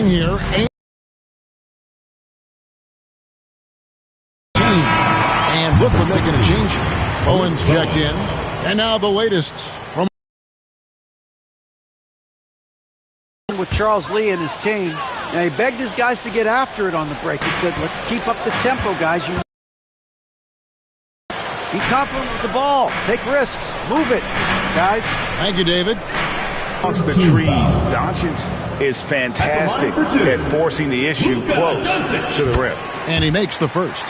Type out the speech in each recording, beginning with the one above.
here. And Brooklyn making a change. Owens checked in. And now the latest from with Charles Lee and his team. Now he begged his guys to get after it on the break. He said, let's keep up the tempo, guys. You be confident with the ball. Take risks. Move it, guys. Thank you, David. Amongst the trees, Doncic is fantastic at forcing the issue close to the rim. And he makes the first.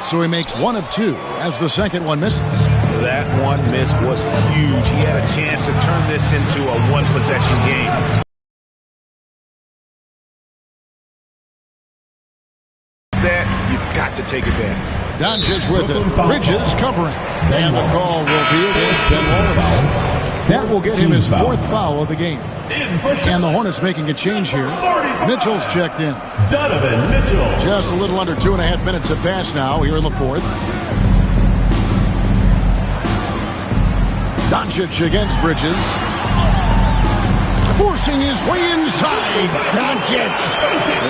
So he makes one of two as the second one misses. That one miss was huge. He had a chance to turn this into a one-possession game. That you've got to take advantage. Doncic with it. Bridges covering. And the call will be against Ben Wallace. That will get him his fourth foul of the game. And the Hornets making a change here. Mitchell's checked in. Donovan Mitchell. Just a little under 2.5 minutes have passed now here in the fourth. Doncic against Bridges. Forcing his way inside. Doncic.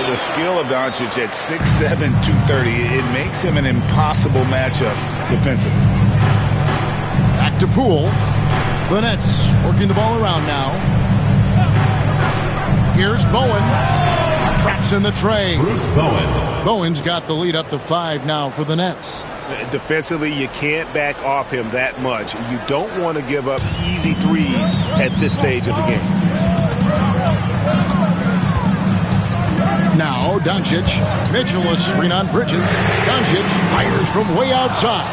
The skill of Doncic at 6'7", 230, it makes him an impossible matchup defensively. Back to Poole. The Nets working the ball around now. Here's Bowen. Traps in the tray. Bruce Bowen. Bowen's got the lead up to 5 now for the Nets. Defensively, you can't back off him that much. You don't want to give up easy threes at this stage of the game. Now Doncic. Mitchell a screen on Bridges. Doncic fires from way outside.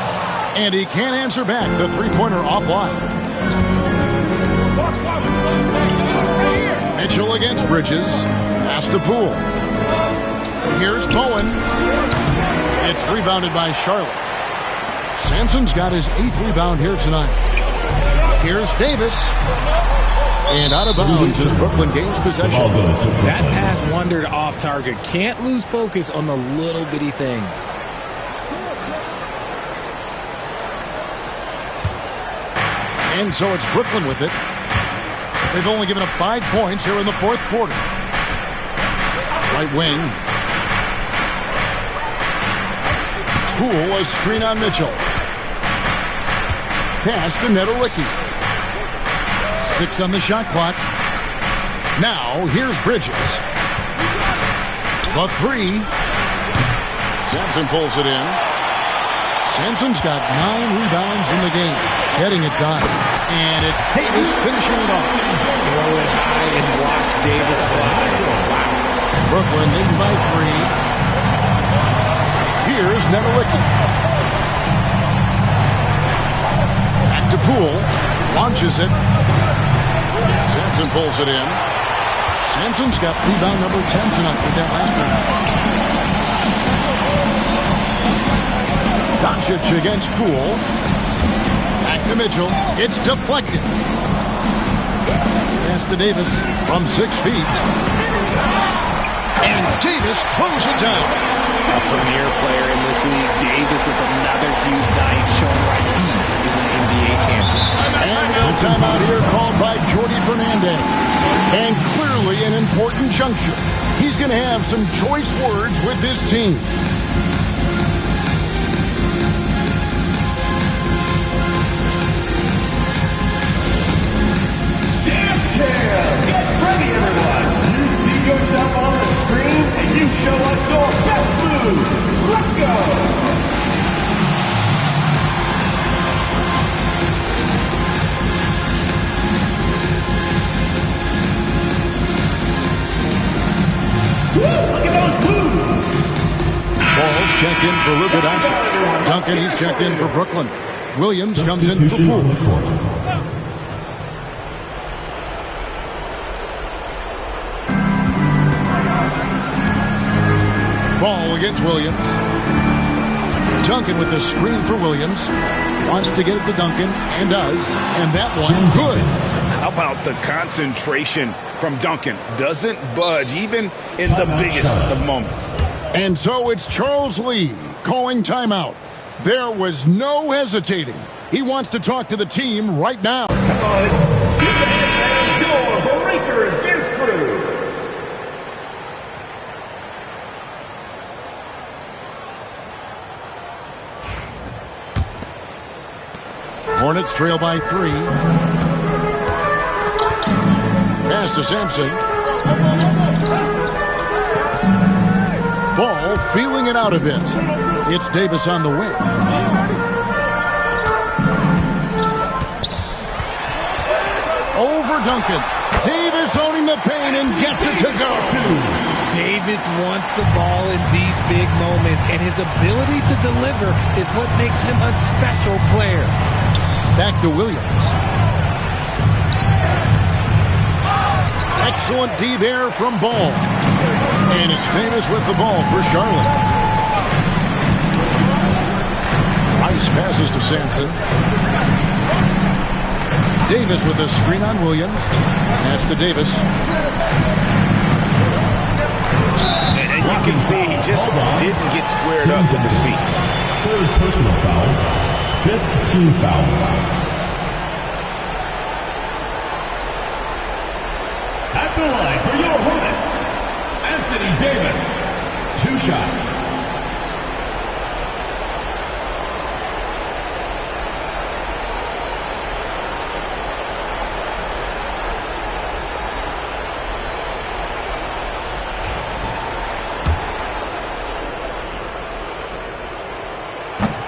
And he can't answer back. The three-pointer offline. Mitchell against Bridges. Pass to Poole. Here's Bowen. It's rebounded by Charlotte. Sampson's got his 8th rebound here tonight. Here's Davis. And out of bounds as Brooklyn gains possession. That pass wandered off target. Can't lose focus on the little bitty things. And so it's Brooklyn with it. They've only given up 5 points here in the fourth quarter. Right wing. Poole a screen on Mitchell. Pass to Nedolicki. 6 on the shot clock. Now here's Bridges. The 3. Sampson pulls it in. Sampson's got 9 rebounds in the game. Getting it done. And it's Davis finishing it off. Throw it high and watch Davis fly. Wow. Brooklyn leading by 3. Here's Nedolicki. Back to Poole. Launches it. Sampson pulls it in. Sampson's got rebound number 10 tonight with that last one. Doncic against Poole. Back to Mitchell. It's deflected. Pass to Davis from 6 feet. And Davis throws it down. A premier player in this league. Davis with another huge night showing why he is an NBA champion. And a timeout here called by Jordi Fernandez. And clearly an important juncture. He's going to have some choice words with his team. Get ready, everyone. You see yourself on the screen, and you show us your best moves. Let's go. Woo, look at those moves. Ball's checked in for Luka Doncic. Duncan, he's checked in for Brooklyn. Williams comes in for Poole. Ball against Williams. Duncan with the screen for Williams. Wants to get it to Duncan, and does. And that one, good. How about the concentration from Duncan? Doesn't budge, even in the biggest of moments. And so it's Charles Lee calling timeout. There was no hesitating. He wants to talk to the team right now. Your Breakers Dance Crew. Hornets trail by 3. Pass to Sampson. Ball feeling it out a bit. It's Davis on the wing. Over Duncan. Davis owning the paint and gets it to go. Davis wants the ball in these big moments, and his ability to deliver is what makes him a special player. Back to Williams. Excellent D there from Ball. And it's Davis with the ball for Charlotte. Rice passes to Sampson. Davis with the screen on Williams. Pass to Davis. And you can see he just didn't get squared up with his feet. Third personal foul. Fifth team foul. At the line for your Hornets, Anthony Davis. 2 shots.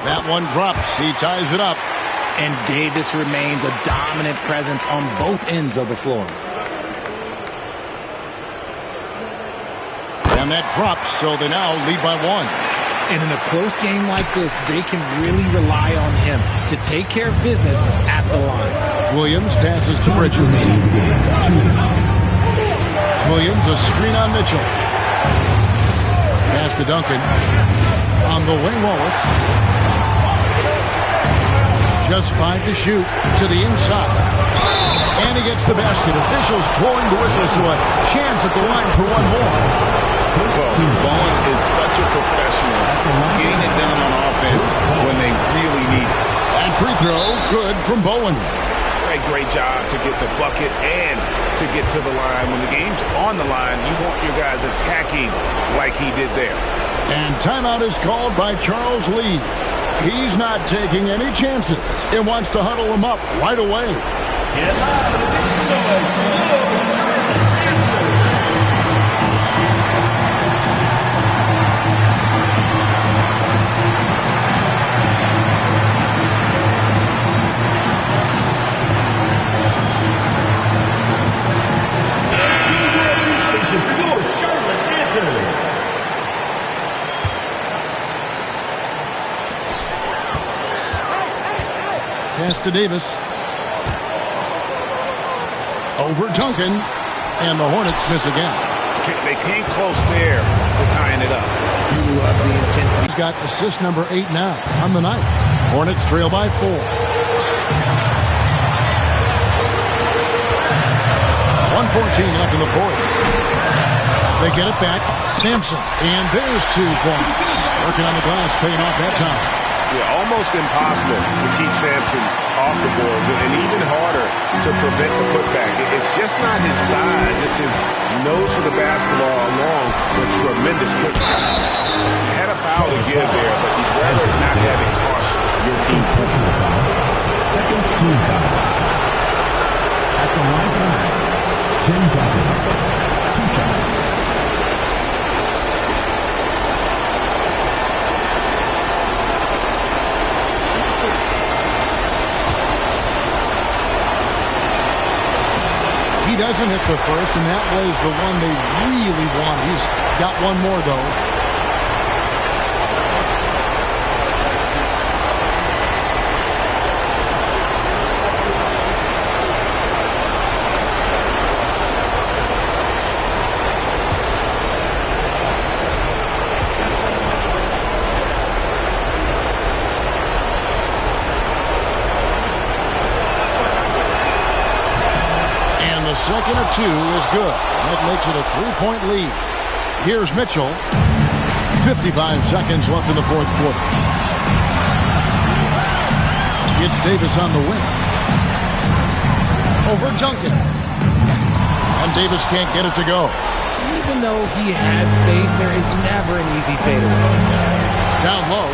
That one drops. He ties it up. And Davis remains a dominant presence on both ends of the floor. And that drops, so they now lead by 1. And in a close game like this, they can really rely on him to take care of business at the line. Williams passes to Bridges. Williams, a screen on Mitchell. Pass to Duncan. On the wing, Wallace. Just 5 to shoot to the inside. And he gets the basket. Officials blowing the whistle, so a chance at the line for one more. Well, Bowen is such a professional, getting it done on offense when they really need it. And free throw, good from Bowen. Great job to get the bucket and to get to the line. When the game's on the line, you want your guys attacking like he did there. And timeout is called by Charles Lee. He's not taking any chances and wants to huddle him up right away. Pass to Davis. Over Duncan. And the Hornets miss again. They came close there to tying it up. You love the intensity. He's got assist number 8 now on the night. Hornets trail by 4. 1:14 left in the fourth. They get it back. Sampson. And there's 2 points. Working on the glass, paying off that time. Yeah, almost impossible to keep Sampson off the boards, and even harder to prevent the putback. It's just not his size. It's his nose for the basketball along with tremendous putback. You had a foul to give there, but you'd rather not have it cost your team. Second team foul. At the line for the Nets, Tim Duncan. 2 shots. He doesn't hit the first, and that was the one they really want. He's got one more, though. Second of 2 is good. That makes it a 3-point lead. Here's Mitchell. 55 seconds left in the fourth quarter. It's Davis on the wing. over Duncan. And Davis can't get it to go. Even though he had space, there is never an easy fadeaway. Down low.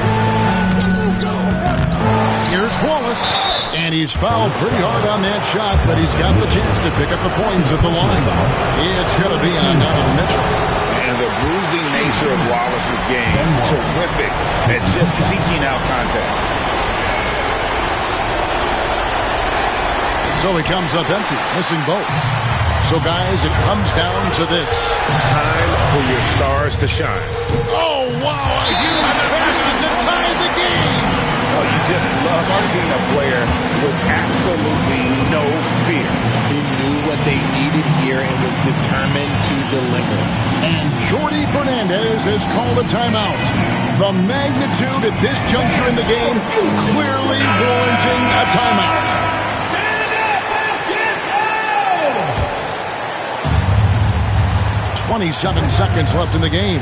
Here's Wallace. And he's fouled pretty hard on that shot, but he's got the chance to pick up the points at the line. It's going to be on Donovan Mitchell. And the bruising nature of Wallace's game, terrific at just seeking out contact. So he comes up empty, missing both. So, guys, it comes down to this. Time for your stars to shine. Oh, wow, a huge basket to tie the game. Oh, you just love seeing a player with absolutely no fear. He knew what they needed here and was determined to deliver. And Jordi Fernandez has called a timeout. The magnitude at this juncture in the game clearly warranting a timeout. 27 seconds left in the game.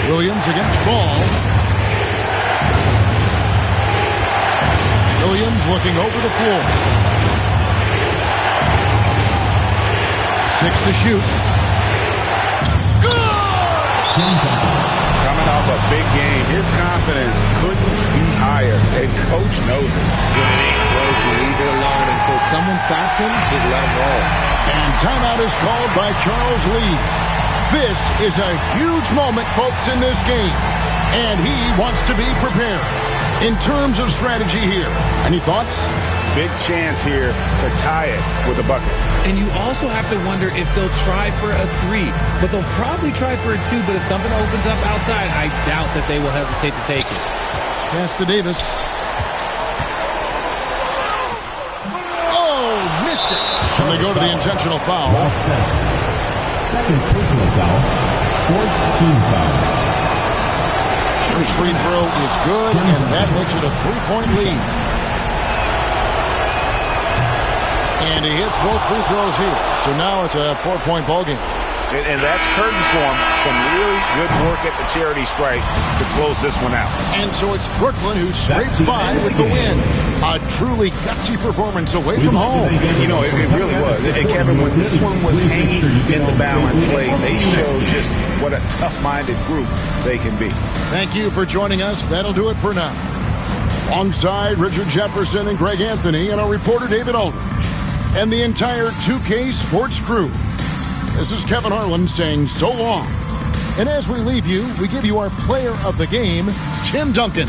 Williams against Ball. Williams looking over the floor. 6 to shoot. Good! Coming off a big game, his confidence couldn't be higher, and coach knows it. When it ain't broke, leave it alone until someone stops him. Just let him roll. And timeout is called by Charles Lee. This is a huge moment, folks, in this game. And he wants to be prepared. In terms of strategy here, any thoughts? Big chance here to tie it with a bucket. And you also have to wonder if they'll try for a 3. But they'll probably try for a 2. But if something opens up outside, I doubt that they will hesitate to take it. Pass to Davis. Oh, missed it. And they go to the intentional foul. Second personal foul. Fourth team foul. First free throw is good, and that makes it a 3-point lead. And he hits both free throws here. So now it's a 4-point ball game. And that's curtains for him. Some really good work at the charity stripe to close this one out. And so it's Brooklyn who scrapes by with the win. A truly gutsy performance away from home. You know, it really was. And Kevin, when this one was hanging in the balance late, they showed just what a tough-minded group they can be. Thank you for joining us. That'll do it for now. Alongside Richard Jefferson and Greg Anthony and our reporter David Aldridge and the entire 2K Sports crew. This is Kevin Harlan saying so long. And as we leave you, we give you our player of the game, Tim Duncan.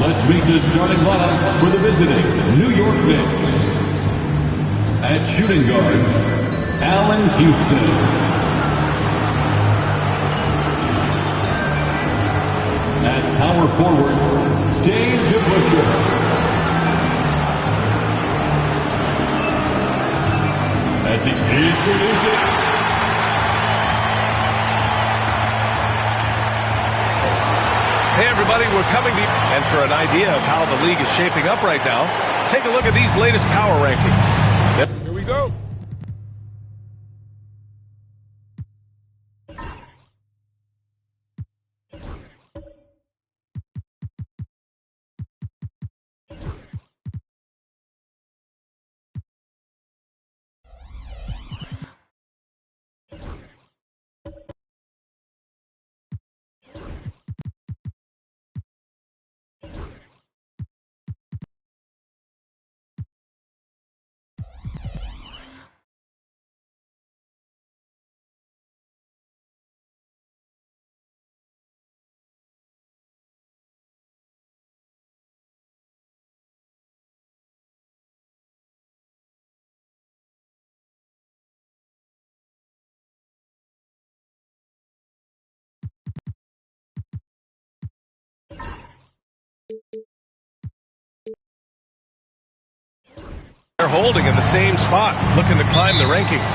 Let's meet the starting lineup for the visiting New York Knicks. At shooting guard, Allen Houston. At power forward, Dave DeBusschere. As he introduces Hey everybody, we're coming to you. And for an idea of how the league is shaping up right now, take a look at these latest power rankings. Yep. Here we go. They're holding in the same spot, looking to climb the rankings.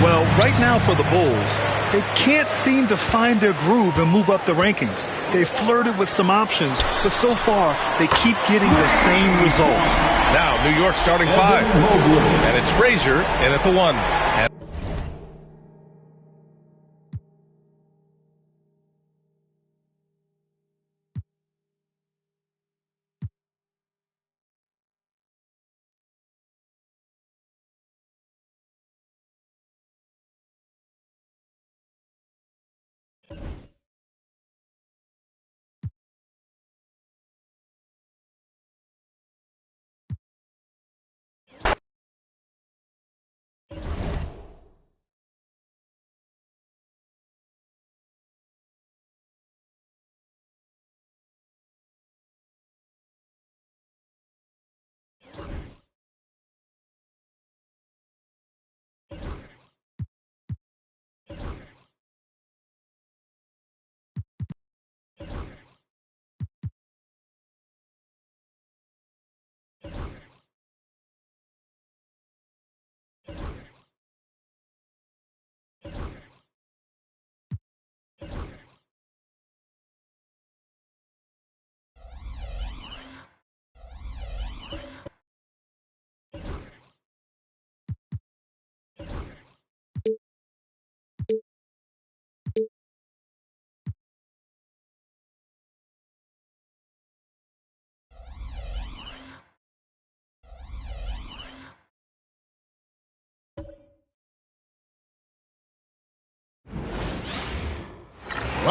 Well, right now for the Bulls, they can't seem to find their groove and move up the rankings. They flirted with some options, but so far they keep getting the same results. Now, New York starting five. And it's Frazier in at the one.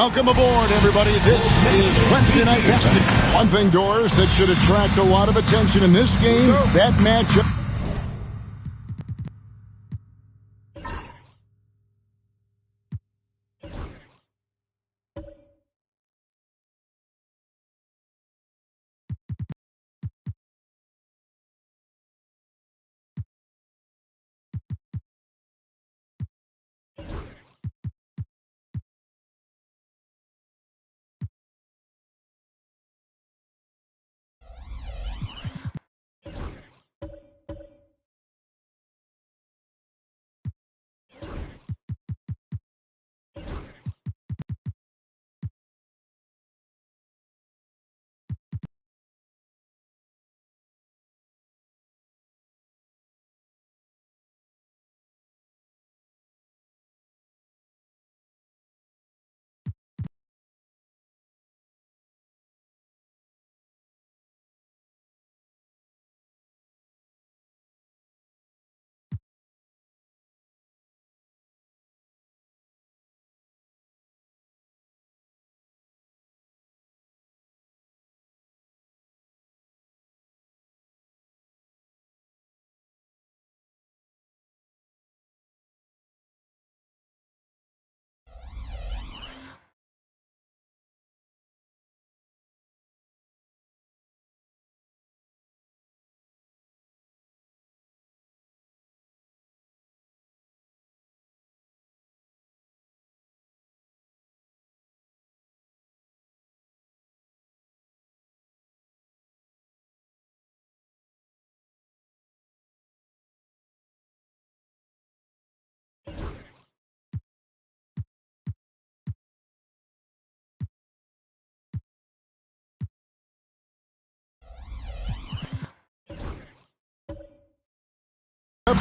Welcome aboard, everybody. This is Wednesday Night Wrestling. One thing, Doors, that should attract a lot of attention in this game, that matchup.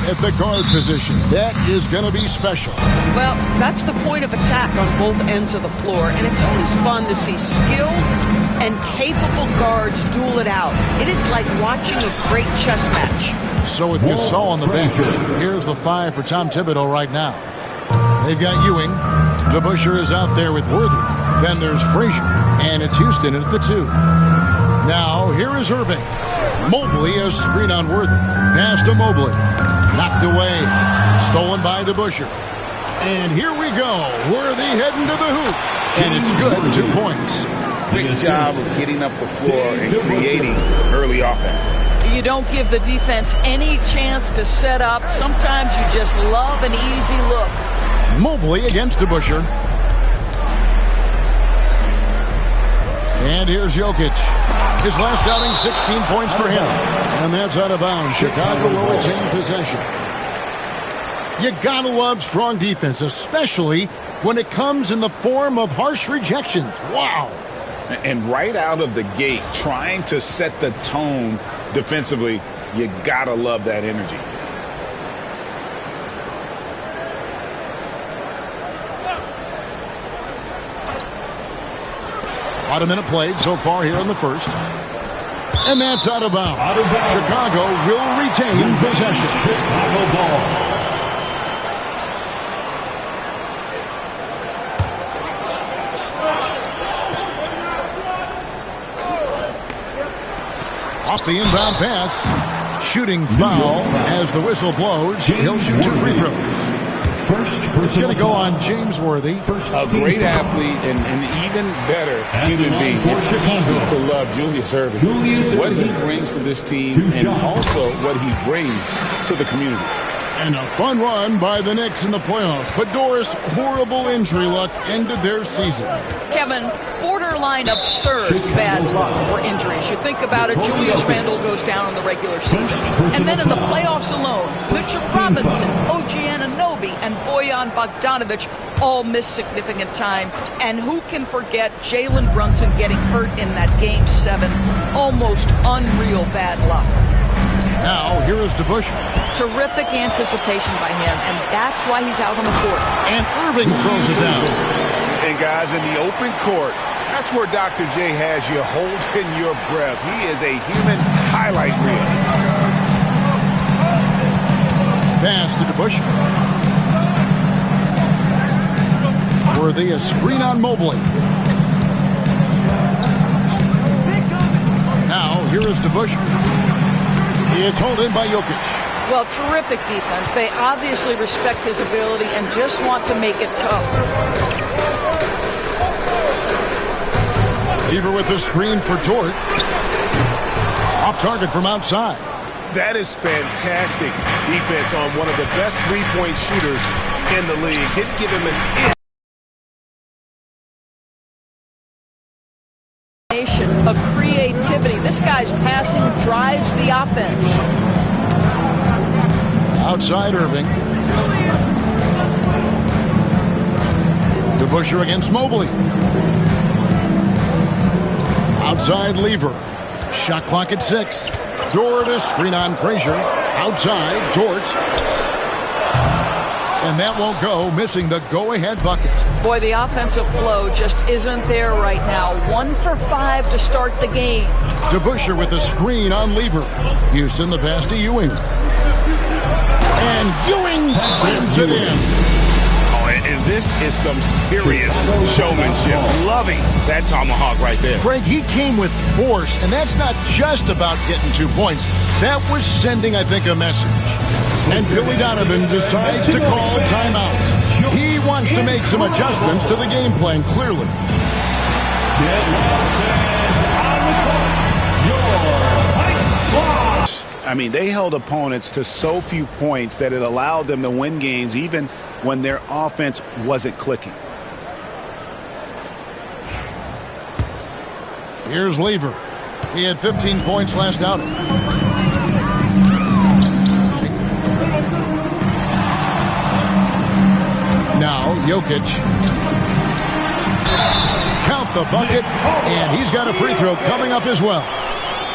At the guard position. That is going to be special. Well, that's the point of attack on both ends of the floor, and it's always fun to see skilled and capable guards duel it out. It is like watching a great chess match. So with Gasol on the bench, here's the 5 for Tom Thibodeau right now. They've got Ewing. DeBusschere is out there with Worthy. Then there's Frazier, and it's Houston at the 2. Now, here is Irving. Mobley has screen on Worthy. Pass to Mobley. Knocked away. Stolen by DeBusschere. And here we go. Worthy heading to the hoop. And it's good. 2 points. Great job of getting up the floor and creating early offense. You don't give the defense any chance to set up. Sometimes you just love an easy look. Mobley against DeBusschere. And here's Jokic. His last outing, 16 points for him. And that's out of bounds. Chicago will retain possession. You gotta love strong defense, especially when it comes in the form of harsh rejections. Wow. And right out of the gate, trying to set the tone defensively, you gotta love that energy. About a minute played so far here in the first. And that's out of bounds. Chicago will retain possession. Chicago ball. Off the inbound pass. Shooting foul as the whistle blows. He'll shoot 2 free throws. It's going to go on James Worthy. A great athlete and an even better human being. It's easy to love Julius Erving. What he brings to this team and also what he brings to the community. And a fun run by the Knicks in the playoffs. But Doris, horrible injury luck ended their season. Kevin, borderline absurd bad luck for injuries. You think about it, Julius Randle goes down in the regular season. And then in the playoffs alone, Mitchell Robinson, OG Anunoby, and Bojan Bogdanovic all miss significant time. And who can forget Jalen Brunson getting hurt in that Game 7? Almost unreal bad luck. Now, here is DeBusschere. Terrific anticipation by him, and that's why he's out on the court. And Irving throws it down. And guys, in the open court, that's where Dr. J has you holding your breath. He is a human highlight reel. Pass to DeBusschere. Worthy, a screen on Mobley. Now, here is DeBusschere. It's held in by Jokic. Well, terrific defense. They obviously respect his ability and just want to make it tough. Lever with the screen for Dort. Off target from outside. That is fantastic defense on one of the best three-point shooters in the league. Didn't give him an inch of creativity. This guy's passing drives the offense. Outside Irving. DeBusschere against Mobley. Outside Lever. Shot clock at 6. Dort, a screen on Frazier. Outside Dort. And that won't go, missing the go-ahead bucket. Boy, the offensive flow just isn't there right now. 1 for 5 to start the game. DeBusschere with a screen on Lever. Houston the pass to Ewing. And Ewing slams it in. And this is some serious showmanship. Loving that tomahawk right there. Craig, he came with force, and that's not just about getting 2 points. That was sending, I think, a message. And Billy Donovan decides to call timeout. He wants to make some adjustments to the game plan, clearly. I mean, they held opponents to so few points that it allowed them to win games even when their offense wasn't clicking. Here's Lever. He had 15 points last outing. Now, Jokic. Count the bucket, and he's got a free throw coming up as well.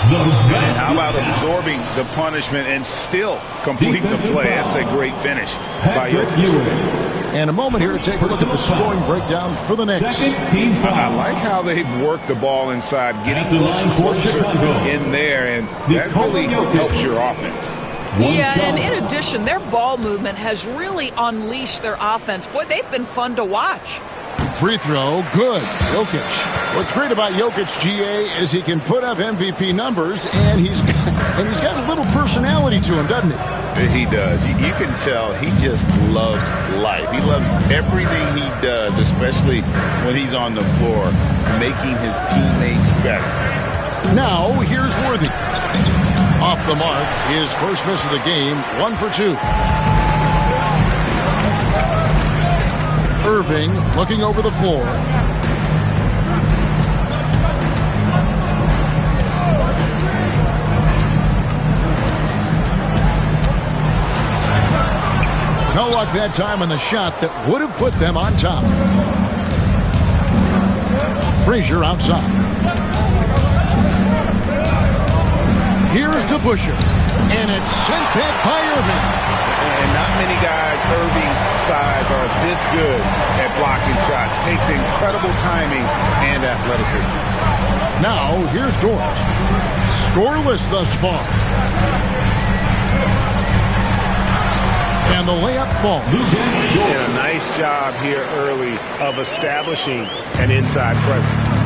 And how about absorbing the punishment and still complete the play? That's a great finish by Jokic. And a moment here to take a look at the scoring breakdown for the Knicks. I like how they've worked the ball inside, getting those closer in there, and that really helps your offense. Yeah, and in addition, their ball movement has really unleashed their offense. Boy, they've been fun to watch. Free throw, good. Jokic. What's great about Jokic, GA, is he can put up MVP numbers, and he's got a little personality to him, doesn't he? He does. You can tell he just loves life. He loves everything he does, especially when he's on the floor, making his teammates better. Now, here's Worthy. Off the mark, his first miss of the game, 1 for 2. Irving looking over the floor. No luck that time on the shot that would have put them on top. Frazier outside. Here's DeBusschere, and it's sent back by Irving. And not many guys Irving's size are this good at blocking shots. Takes incredible timing and athleticism. Now, here's Dort. Scoreless thus far. And the layup falls. And a nice job here early of establishing an inside presence.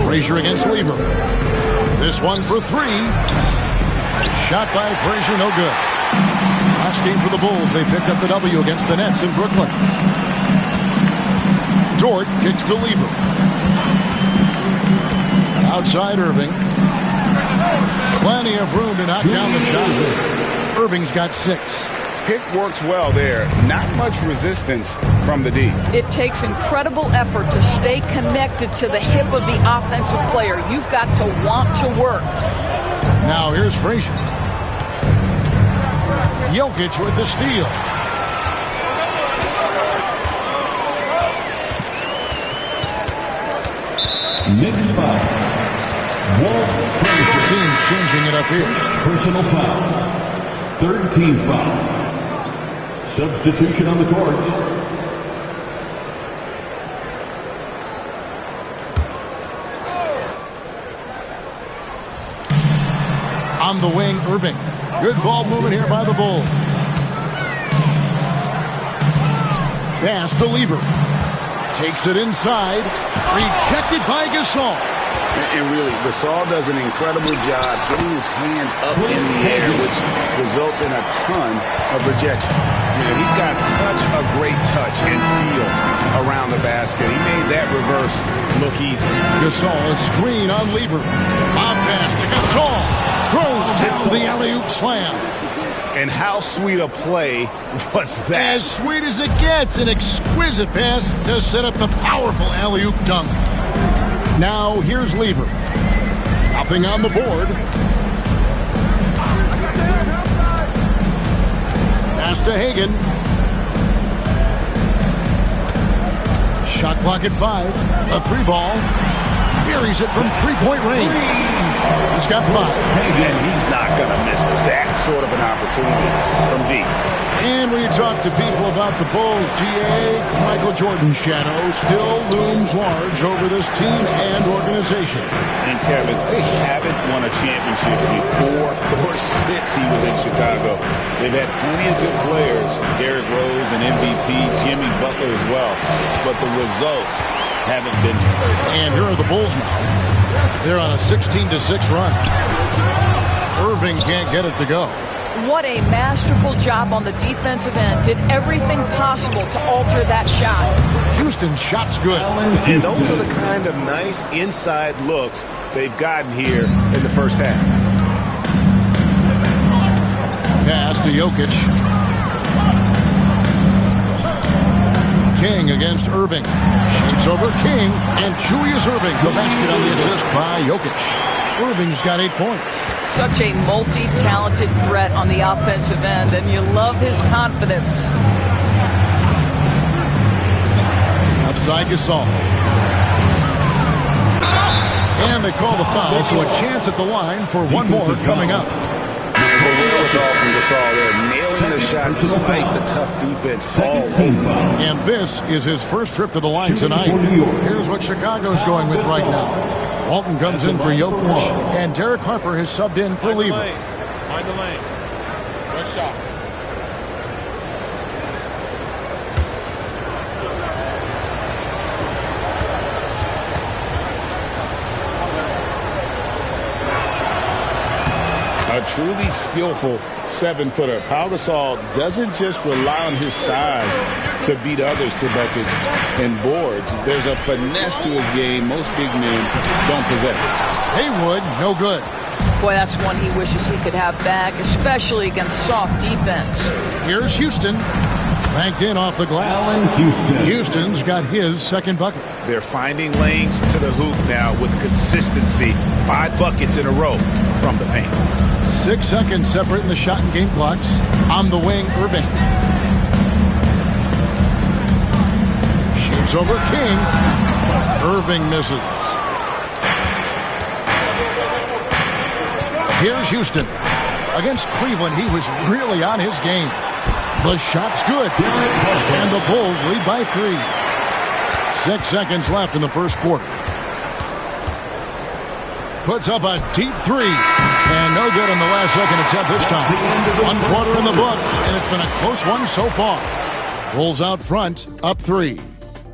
Frazier against Lever. This one for 3. Shot by Frazier, no good. Last game for the Bulls, they picked up the W against the Nets in Brooklyn. Dort kicks to Lever. Outside Irving. Plenty of room to knock down the shot. Irving's got 6. Pick works well there. Not much resistance from the D. It takes incredible effort to stay connected to the hip of the offensive player. You've got to want to work. Now here's Frazier. Jokic with the steal. Knicks foul. Teams changing it up here. Personal foul. Third team foul. Substitution on the court. On the wing, Irving. Good ball movement here by the Bulls. Pass to Lever. Takes it inside. Rejected by Gasol. And really, Gasol does an incredible job getting his hands up in the air, which results in a ton of rejection. He's got such a great touch and feel around the basket. He made that reverse look easy. Gasol is screen on Lever. Lob pass to Gasol. Throws down the alley-oop slam. And how sweet a play was that? As sweet as it gets. An exquisite pass to set up the powerful alley-oop dunk. Now here's Lever. Nothing on the board. Pass to Hagan. Shot clock at 5. A 3 ball. Buries it from 3-point range. He's got 5. And he's not going to miss that sort of an opportunity from deep. And when you talk to people about the Bulls, GA, Michael Jordan's shadow still looms large over this team and organization. And Kevin, they haven't won a championship before or since he was in Chicago. They've had plenty of good players, Derrick Rose and MVP, Jimmy Butler as well. But the results haven't been there. And here are the Bulls now. They're on a 16-6 run. Irving can't get it to go. What a masterful job on the defensive end. Did everything possible to alter that shot. Houston's shot's good. And those are the kind of nice inside looks they've gotten here in the first half. Pass to Jokic. King against Irving. Shoots over King, and Julius Irving, the basket on the assist by Jokic. Irving's got 8 points. Such a multi-talented threat on the offensive end, and you love his confidence. Outside Gasol. And they call the foul, so a chance at the line for one more coming up. The wherewithal from Gasol there, nailing the shot despite the tough defense all over. And this is his first trip to the line tonight. Here's what Chicago's going with right now. Walton comes in for Jokic, and Derek Harper has subbed in for Lever. Mind the lanes. One shot. A truly skillful 7-footer. Pau Gasol doesn't just rely on his size to beat others to buckets and boards. There's a finesse to his game most big men don't possess. Haywood, no good. Boy, that's one he wishes he could have back, especially against soft defense. Here's Houston. Banked in off the glass. Houston's got his second bucket. They're finding lanes to the hoop now with consistency. 5 buckets in a row from the paint. 6 seconds separating the shot and game clocks. On the wing, Irving. Shoots over King. Irving misses. Here's Houston. Against Cleveland, he was really on his game. The shot's good. And the Bulls lead by 3. 6 seconds left in the first quarter. Puts up a deep 3. And no good in the last second attempt this time. 1 quarter in the books, and it's been a close one so far. Bulls out front, up 3.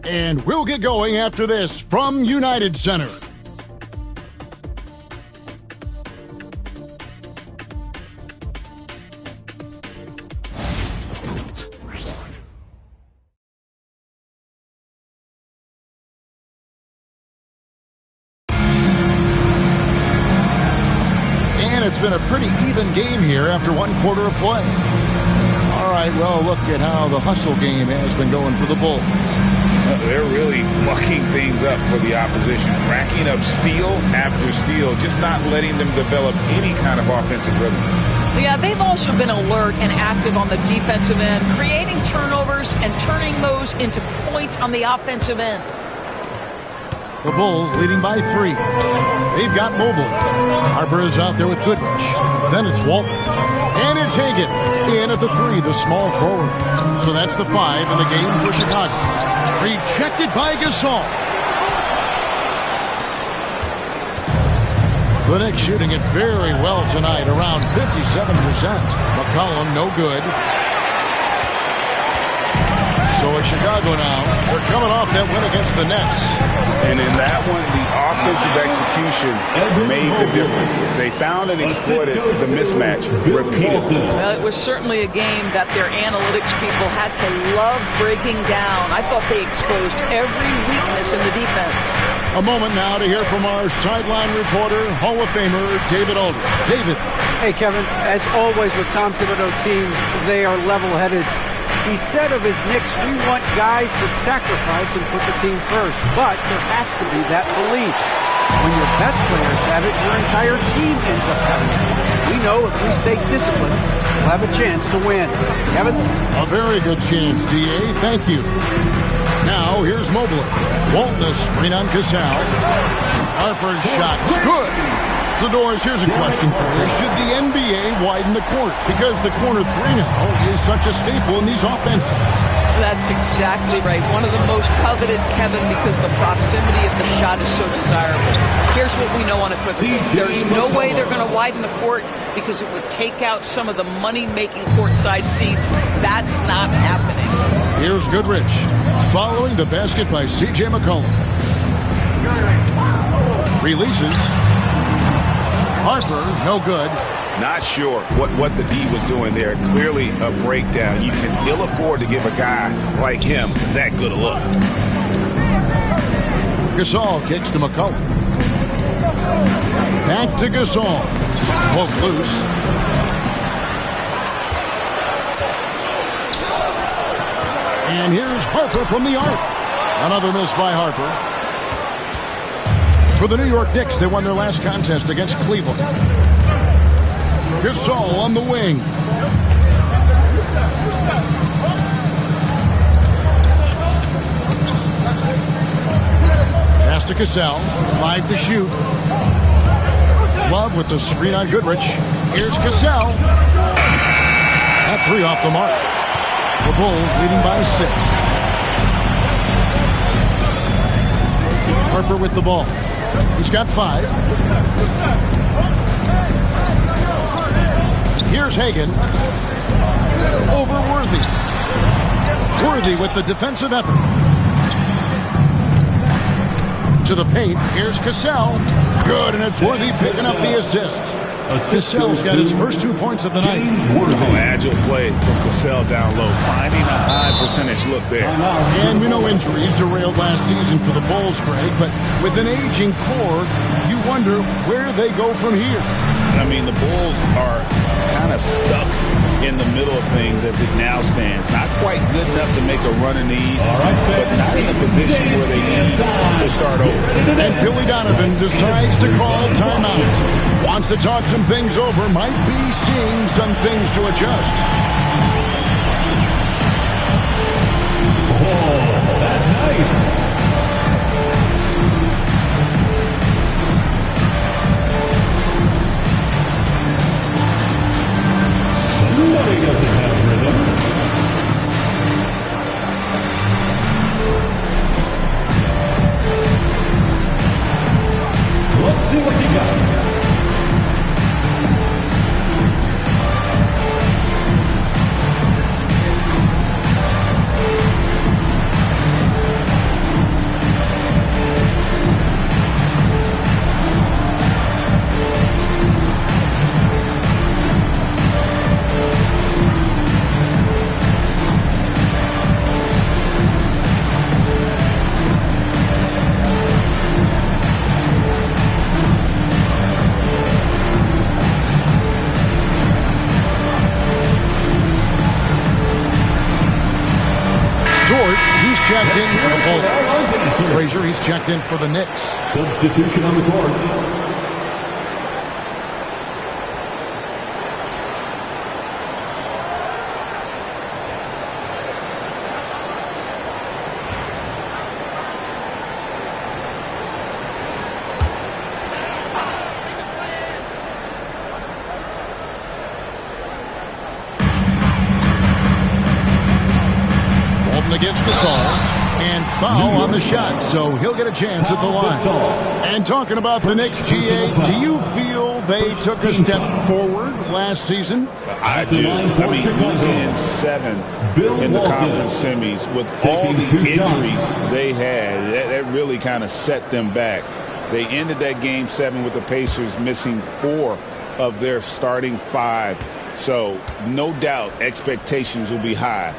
And we'll get going after this from United Center. It's been a pretty even game here after 1 quarter of play. All right, well, look at how the hustle game has been going for the Bulls. They're really mucking things up for the opposition, racking up steal after steal, just not letting them develop any kind of offensive rhythm. Yeah, they've also been alert and active on the defensive end, creating turnovers and turning those into points on the offensive end. The Bulls leading by 3. They've got Mobley. Harper is out there with Goodrich. Then it's Walton. And it's Hagan. In at the 3, the small forward. So that's the 5 in the game for Chicago. Rejected by Gasol. The Knicks shooting it very well tonight, around 57%. McCollum, no good. So it's Chicago now. They're coming off that win against the Nets. And in that one, the offensive execution made the difference. They found and exploited the mismatch repeatedly. Well, it was certainly a game that their analytics people had to love breaking down. I thought they exposed every weakness in the defense. A moment now to hear from our sideline reporter, Hall of Famer David Aldridge. David. Hey, Kevin, as always with Tom Thibodeau teams, they are level-headed. He said of his Knicks, we want guys to sacrifice and put the team first. But there has to be that belief. When your best players have it, your entire team ends up having it. We know if we stay disciplined, we'll have a chance to win. Kevin? A very good chance, D.A. Thank you. Now, here's Mobley. Walton, a screen on Cassell. Harper's shot. Good. So, Doris, here's a question for you. Should the NBA widen the court? Because the corner three now is such a staple in these offenses. That's exactly right. One of the most coveted, Kevin, because the proximity of the shot is so desirable. Here's what we know unequivocally. There's no way they're going to widen the court because it would take out some of the money-making courtside seats. That's not happening. Here's Goodrich. Following the basket by C.J. McCollum. Releases. Harper, no good. Not sure what the D was doing there. Clearly a breakdown. You can ill afford to give a guy like him that good a look. Gasol kicks to McCollum. Back to Gasol. Poked loose. And here's Harper from the arc. Another miss by Harper. For the New York Knicks, they won their last contest against Cleveland. Gasol on the wing. Pass to Cassell. 5 to shoot. Love with the screen on Goodrich. Here's Cassell. That three off the mark. The Bulls leading by 6. Harper with the ball. He's got 5. Here's Hagan. Over Worthy. Worthy with the defensive effort. To the paint. Here's Cassell. Good, and it's Worthy picking up the assist. Cassell's got his first 2 points of the night. Oh, agile play from Cassell down low, finding a high percentage look there. And we know injuries derailed last season for the Bulls, Greg, but with an aging core, you wonder where they go from here. I mean, the Bulls are kind of stuck in the middle of things as it now stands. Not quite good enough to make a run in the East, but not in a position where they need to start over. And Billy Donovan decides to call timeout. Wants to talk some things over, might be seeing some things to adjust. Oh, that's nice. Somebody doesn't have rhythm. Let's see what you got. He's checked in for the Bulls. Frazier, he's checked in for the Knicks. Substitution on the court. Against Gasol, and foul on the shot, so he'll get a chance at the line. And talking about the Knicks, GA, do you feel they took a step forward last season? I do. I mean, losing in 7 in the conference semis with all the injuries they had. That really kind of set them back. They ended that Game 7 with the Pacers missing 4 of their starting 5. So no doubt expectations will be high.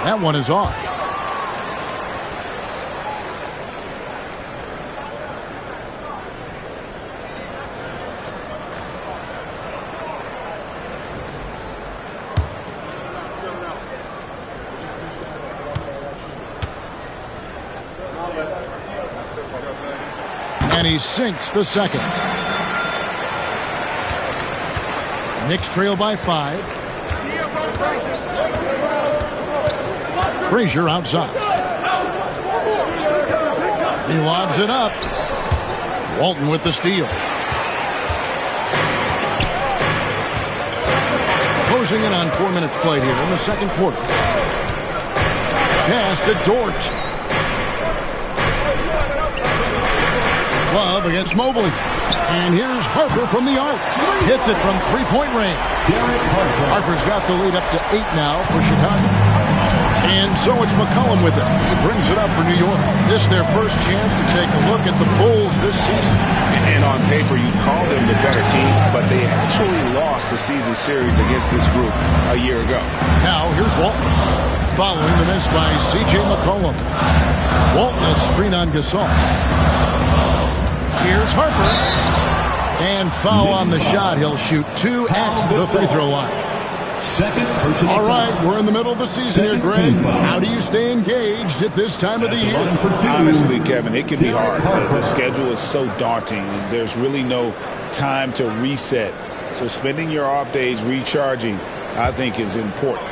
That one is off. And he sinks the second. Knicks trail by 5. Frazier outside. He lobs it up. Walton with the steal. Closing in on 4 minutes played here in the second quarter. Pass to Dort. Love against Mobley. And here's Harper from the arc. Hits it from three-point range. Harper's got the lead up to 8 now for Chicago. And so it's McCollum with it. He brings it up for New York. This is their first chance to take a look at the Bulls this season. And on paper, you call them the better team, but they actually lost the season series against this group a year ago. Now here's Walton. Following the miss by C.J. McCollum. Walton a screen on Gasol. Here's Harper. And foul on the shot. He'll shoot 2 at the free throw line. All right, we're in the middle of the season here, Greg. How do you stay engaged at this time of the year? Honestly, Kevin, it can be hard. The schedule is so daunting. There's really no time to reset. So spending your off days recharging, I think, is important.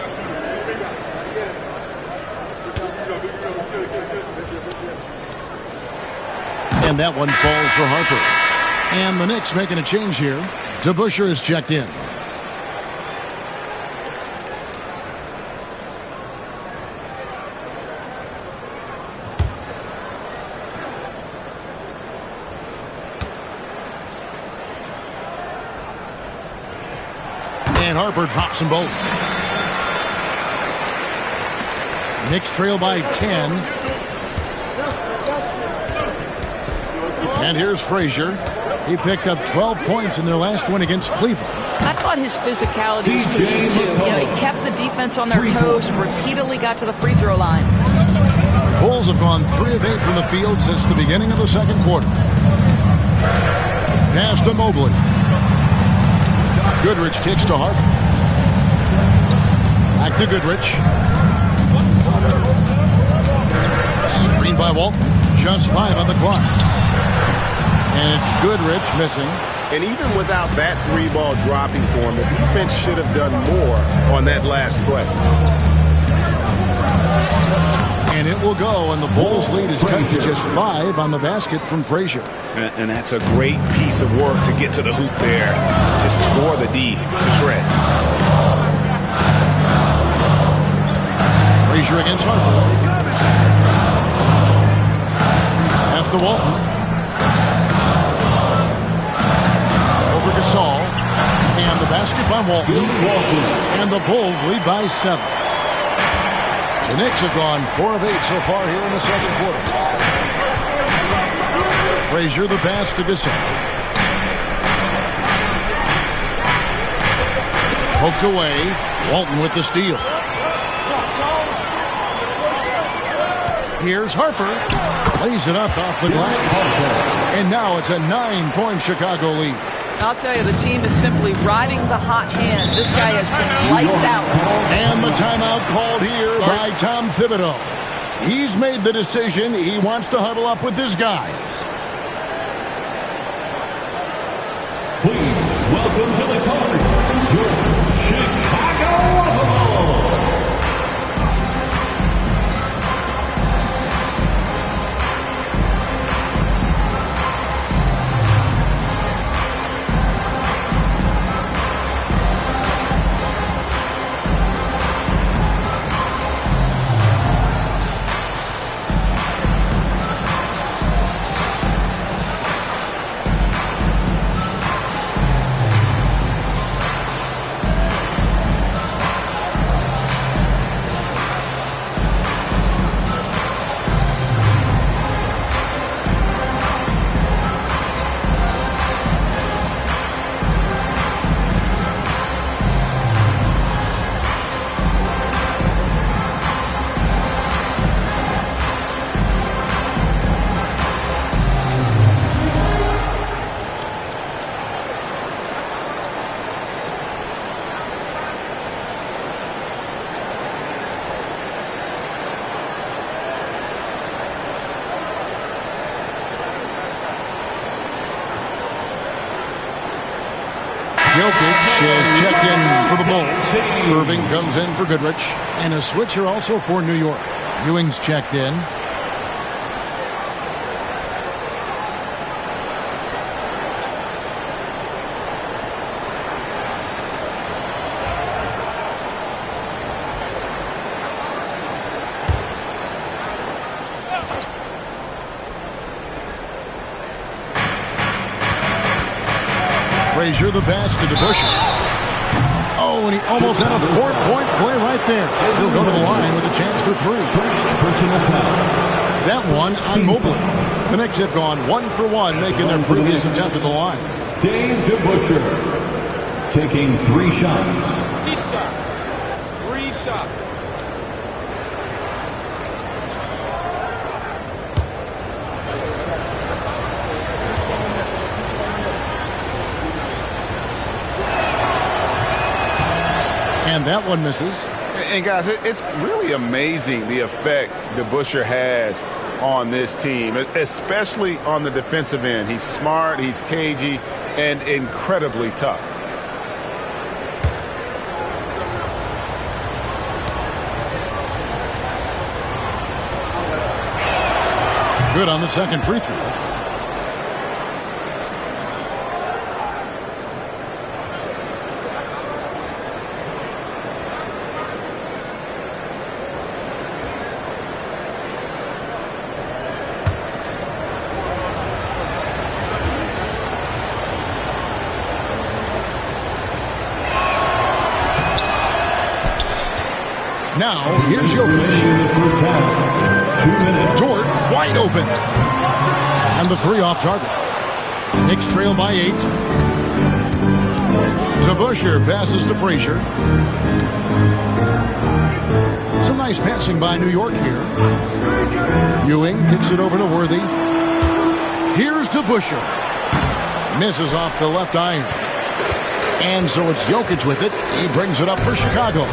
And that one falls for Harper. And the Knicks making a change here. DeBusschere is checked in. And Harper drops them both. Knicks trail by 10. And here's Frazier. He picked up 12 points in their last win against Cleveland. I thought his physicality was crucial too. He kept the defense on their toes and repeatedly got to the free throw line. Bulls have gone 3 of 8 from the field since the beginning of the second quarter. Pass to Mobley. Goodrich kicks to Harper. Back to Goodrich. Screen by Walton. Just 5 on the clock. And it's Goodrich missing. And even without that 3-ball dropping for him, the defense should have done more on that last play. And it will go, and the Bulls' lead is cut to just 5 on the basket from Frazier. And that's a great piece of work to get to the hoop there. Just tore the D to shreds. Frazier against Harper. Pass to Walton. Over Gasol. And the basket by Walton. And the Bulls lead by 7. The Knicks have gone 4 of 8 so far here in the second quarter. Frazier the pass to Gasol. Poked away. Walton with the steal. Here's Harper. Lays it up off the glass. And now it's a 9-point Chicago lead. I'll tell you, the team is simply riding the hot hand. This guy has been lights out. And the timeout called here by Tom Thibodeau. He's made the decision. He wants to huddle up with his guys. Please welcome to the court, your Chicago Bulls. Jokic is checked in for the Bulls. Irving comes in for Goodrich. And a switcher also for New York. Ewing's checked in. Frazier the pass to DeBusschere. Oh, and he almost had a 4-point play right there. He'll go to the line with a chance for 3. First personal foul. That one on Mobley. The Knicks have gone 1 for 1, making their previous attempt at the line. Dave DeBusschere taking 3 shots. 3 shots. 3 shots. And that one misses. And guys, it's really amazing the effect DeBusschere has on this team, especially on the defensive end. He's smart, he's cagey, and incredibly tough. Good on the second free throw. Now, here's Jokic. Dort wide open. And the 3 off target. Knicks trail by 8. DeBusschere passes to Frazier. Some nice passing by New York here. Ewing kicks it over to Worthy. Here's DeBusschere. Misses off the left iron. And so it's Jokic with it. He brings it up for Chicago.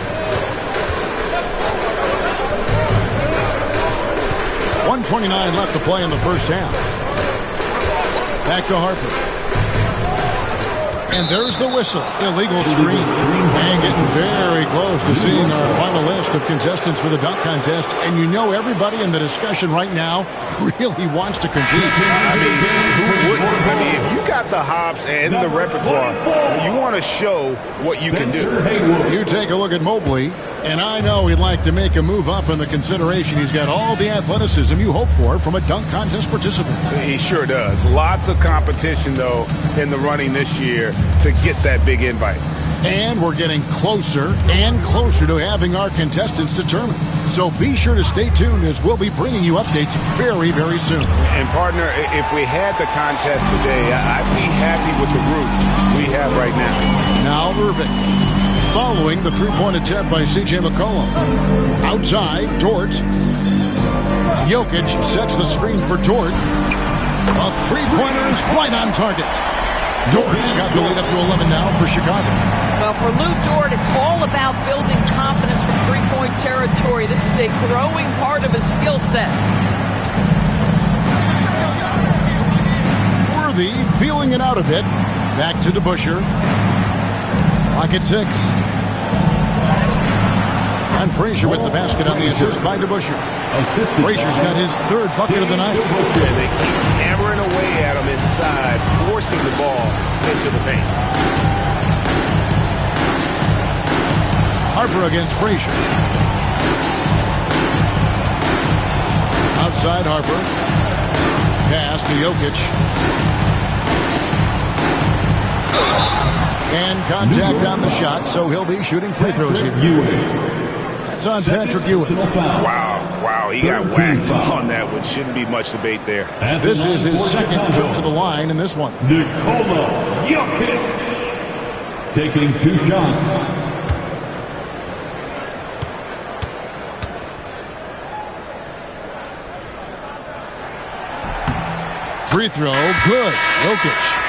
1:29 left to play in the first half. Back to Harper. And there's the whistle. Illegal screen. And getting very close to seeing our final list of contestants for the dunk contest. And you know everybody in the discussion right now really wants to compete. I mean, who wouldn't? I mean, if you got the hops and the repertoire, you want to show what you can do. You take a look at Mobley, and I know he'd like to make a move up in the consideration. He's got all the athleticism you hope for from a dunk contest participant. He sure does. Lots of competition, though, in the running this year to get that big invite. And we're getting closer and closer to having our contestants determined. So be sure to stay tuned as we'll be bringing you updates very, very soon. And, partner, if we had the contest today, I'd be happy with the group we have right now. Now Irving. Following the three-point attempt by C.J. McCollum. Outside, Dort. Jokic sets the screen for Dort. A three-pointer is right on target. Dort's got the lead up to 11 now for Chicago. Well, for Lou Dort, it's all about building confidence from three-point territory. This is a growing part of his skill set. Worthy feeling it out a bit. Back to DeBusschere. Clock at 6. And Frazier with the basket on the assist by DeBusschere. Frazier's got his 3rd bucket of the night. And they keep hammering away at him inside, forcing the ball into the paint. Harper against Frazier. Outside Harper. Pass to Jokic. And contact on the shot, so he'll be shooting free throws here. That's on Patrick Ewing. Wow, he got whacked on that one. Shouldn't be much debate there. This is his 2nd trip to the line in this one. Nikola Jokic taking 2 shots. Free throw, good. Jokic.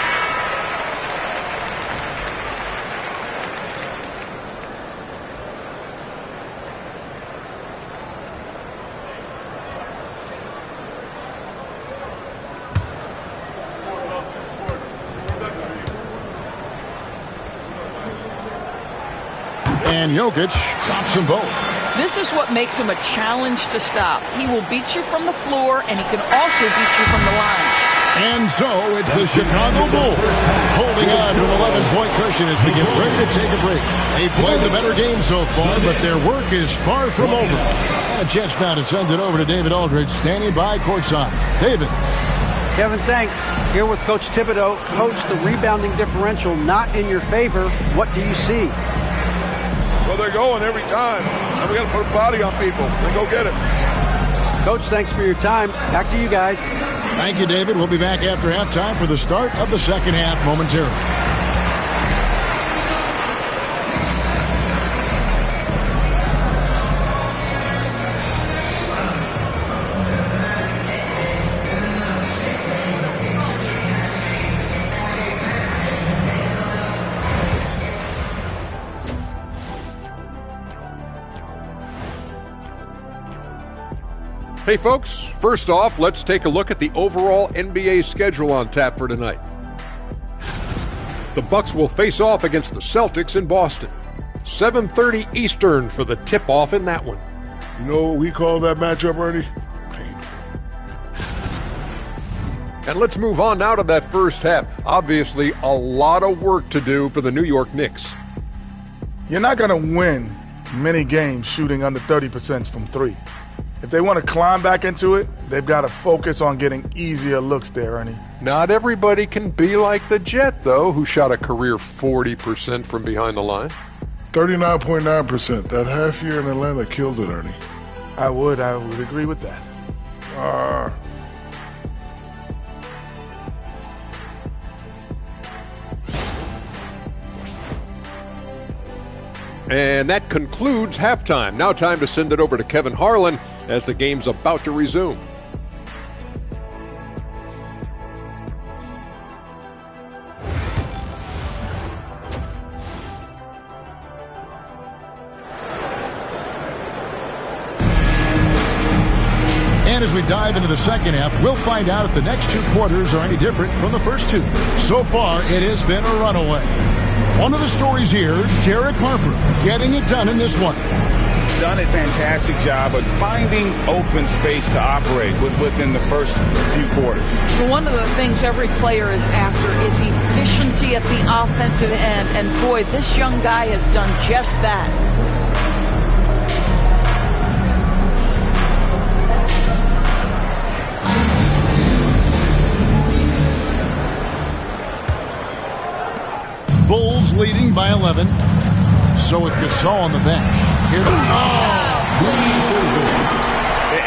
And Jokic stops them both. This is what makes him a challenge to stop. He will beat you from the floor, and he can also beat you from the line. And so it's the Chicago Bulls holding on to an 11-point cushion as we get ready to take a break. They've played the better game so far, but their work is far from over. A chance now to send it over to David Aldridge, standing by courtside. David. Kevin, thanks. Here with Coach Thibodeau. Coach, the rebounding differential not in your favor. What do you see? Well, they're going every time. And we got to put a body on people. They go get it. Coach, thanks for your time. Back to you guys. Thank you, David. We'll be back after halftime for the start of the second half momentarily. Hey folks, first off, let's take a look at the overall NBA schedule on tap for tonight. The Bucks will face off against the Celtics in Boston. 7:30 Eastern for the tip-off in that one. You know what we call that matchup, Ernie? And let's move on now to that first half. Obviously, a lot of work to do for the New York Knicks. You're not going to win many games shooting under 30% from three. If they want to climb back into it, they've got to focus on getting easier looks there, Ernie. Not everybody can be like the Jet, though, who shot a career 40% from behind the line. 39.9%. That half year in Atlanta killed it, Ernie. I would agree with that. And that concludes halftime. Now time to send it over to Kevin Harlan as the game's about to resume. And as we dive into the second half, we'll find out if the next two quarters are any different from the first two. So far, it has been a runaway. One of the stories here, Derek Harper getting it done in this one. Done a fantastic job of finding open space to operate within the first few quarters. Well, one of the things every player is after is efficiency at the offensive end. And boy, this young guy has done just that. Bulls leading by 11. So with Gasol on the bench. Here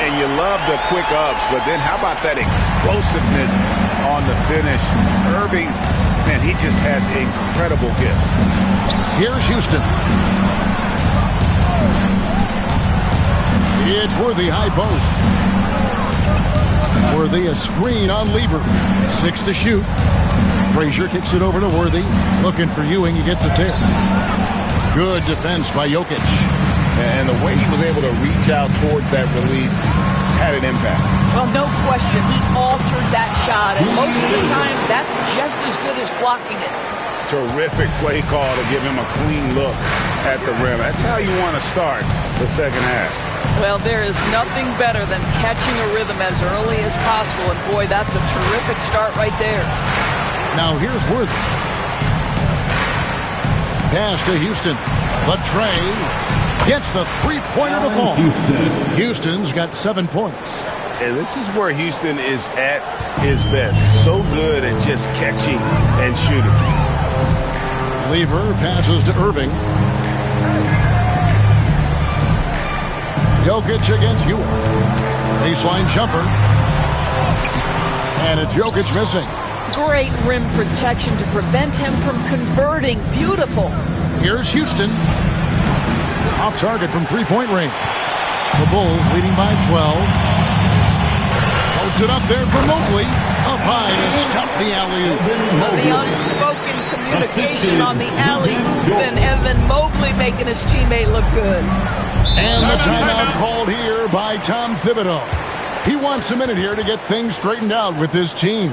And you love the quick ups, but then how about that explosiveness on the finish? Irving, man, he just has incredible gifts. Here's Houston. It's Worthy high post. Worthy a screen on Lever. 6 to shoot. Frazier kicks it over to Worthy. Looking for Ewing. He gets it there. Good defense by Jokic. And the way he was able to reach out towards that release had an impact. Well, no question. He altered that shot. And most of the time, that's just as good as blocking it. Terrific play call to give him a clean look at the rim. That's how you want to start the second half. Well, there is nothing better than catching a rhythm as early as possible. And boy, that's a terrific start right there. Now here's Worthy. Pass to Houston. Latrey gets the three-pointer to fall. Houston's got 7 points. And this is where Houston is at his best. So good at just catching and shooting. Lever passes to Irving. Jokic against Ewing. Baseline jumper. And it's Jokic missing. Great rim protection to prevent him from converting. Beautiful. Here's Houston. Off target from three-point range. The Bulls leading by 12. Holds it up there for Mobley. Up high to stuff the alley-oop. The unspoken communication on the alley-oop, and Evan Mobley making his teammate look good. And the timeout called here by Tom Thibodeau. He wants a minute here to get things straightened out with his team.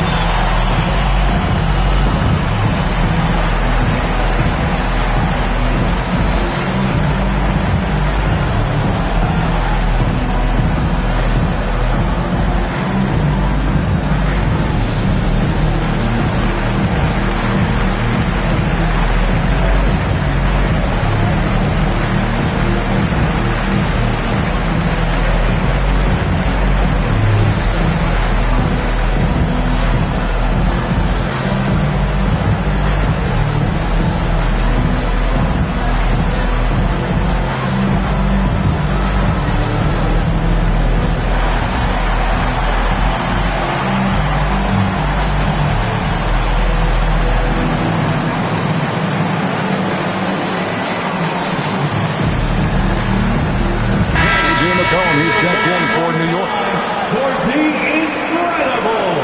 and he's checked in for New York. For the Incredible.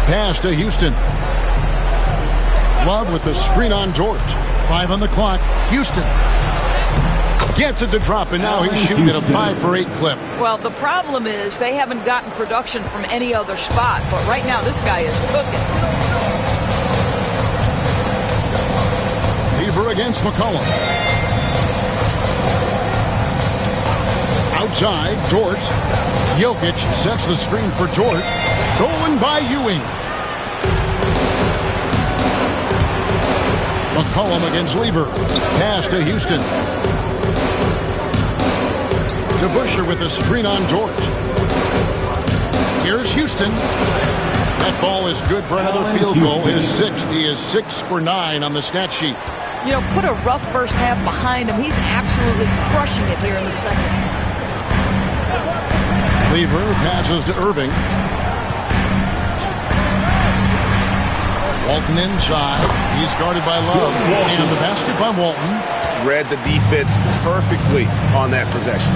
Pass to Houston. Love with the screen on George. 5 on the clock. Houston gets it to drop, and now he's shooting at a 5 for 8 clip. Well, the problem is they haven't gotten production from any other spot, but right now this guy is cooking. Beaver against McCollum. Outside, George. Jokic sets the screen for George. Stolen by Ewing. McCollum against Lever. Pass to Houston. To Busher with a screen on George. Here's Houston. That ball is good for another field goal. His 6th. He is 6 for 9 on the stat sheet. You know, put a rough first half behind him. He's absolutely crushing it here in the second. Lever passes to Irving. Walton inside. He's guarded by Love. And the basket by Walton. Read the defense perfectly on that possession.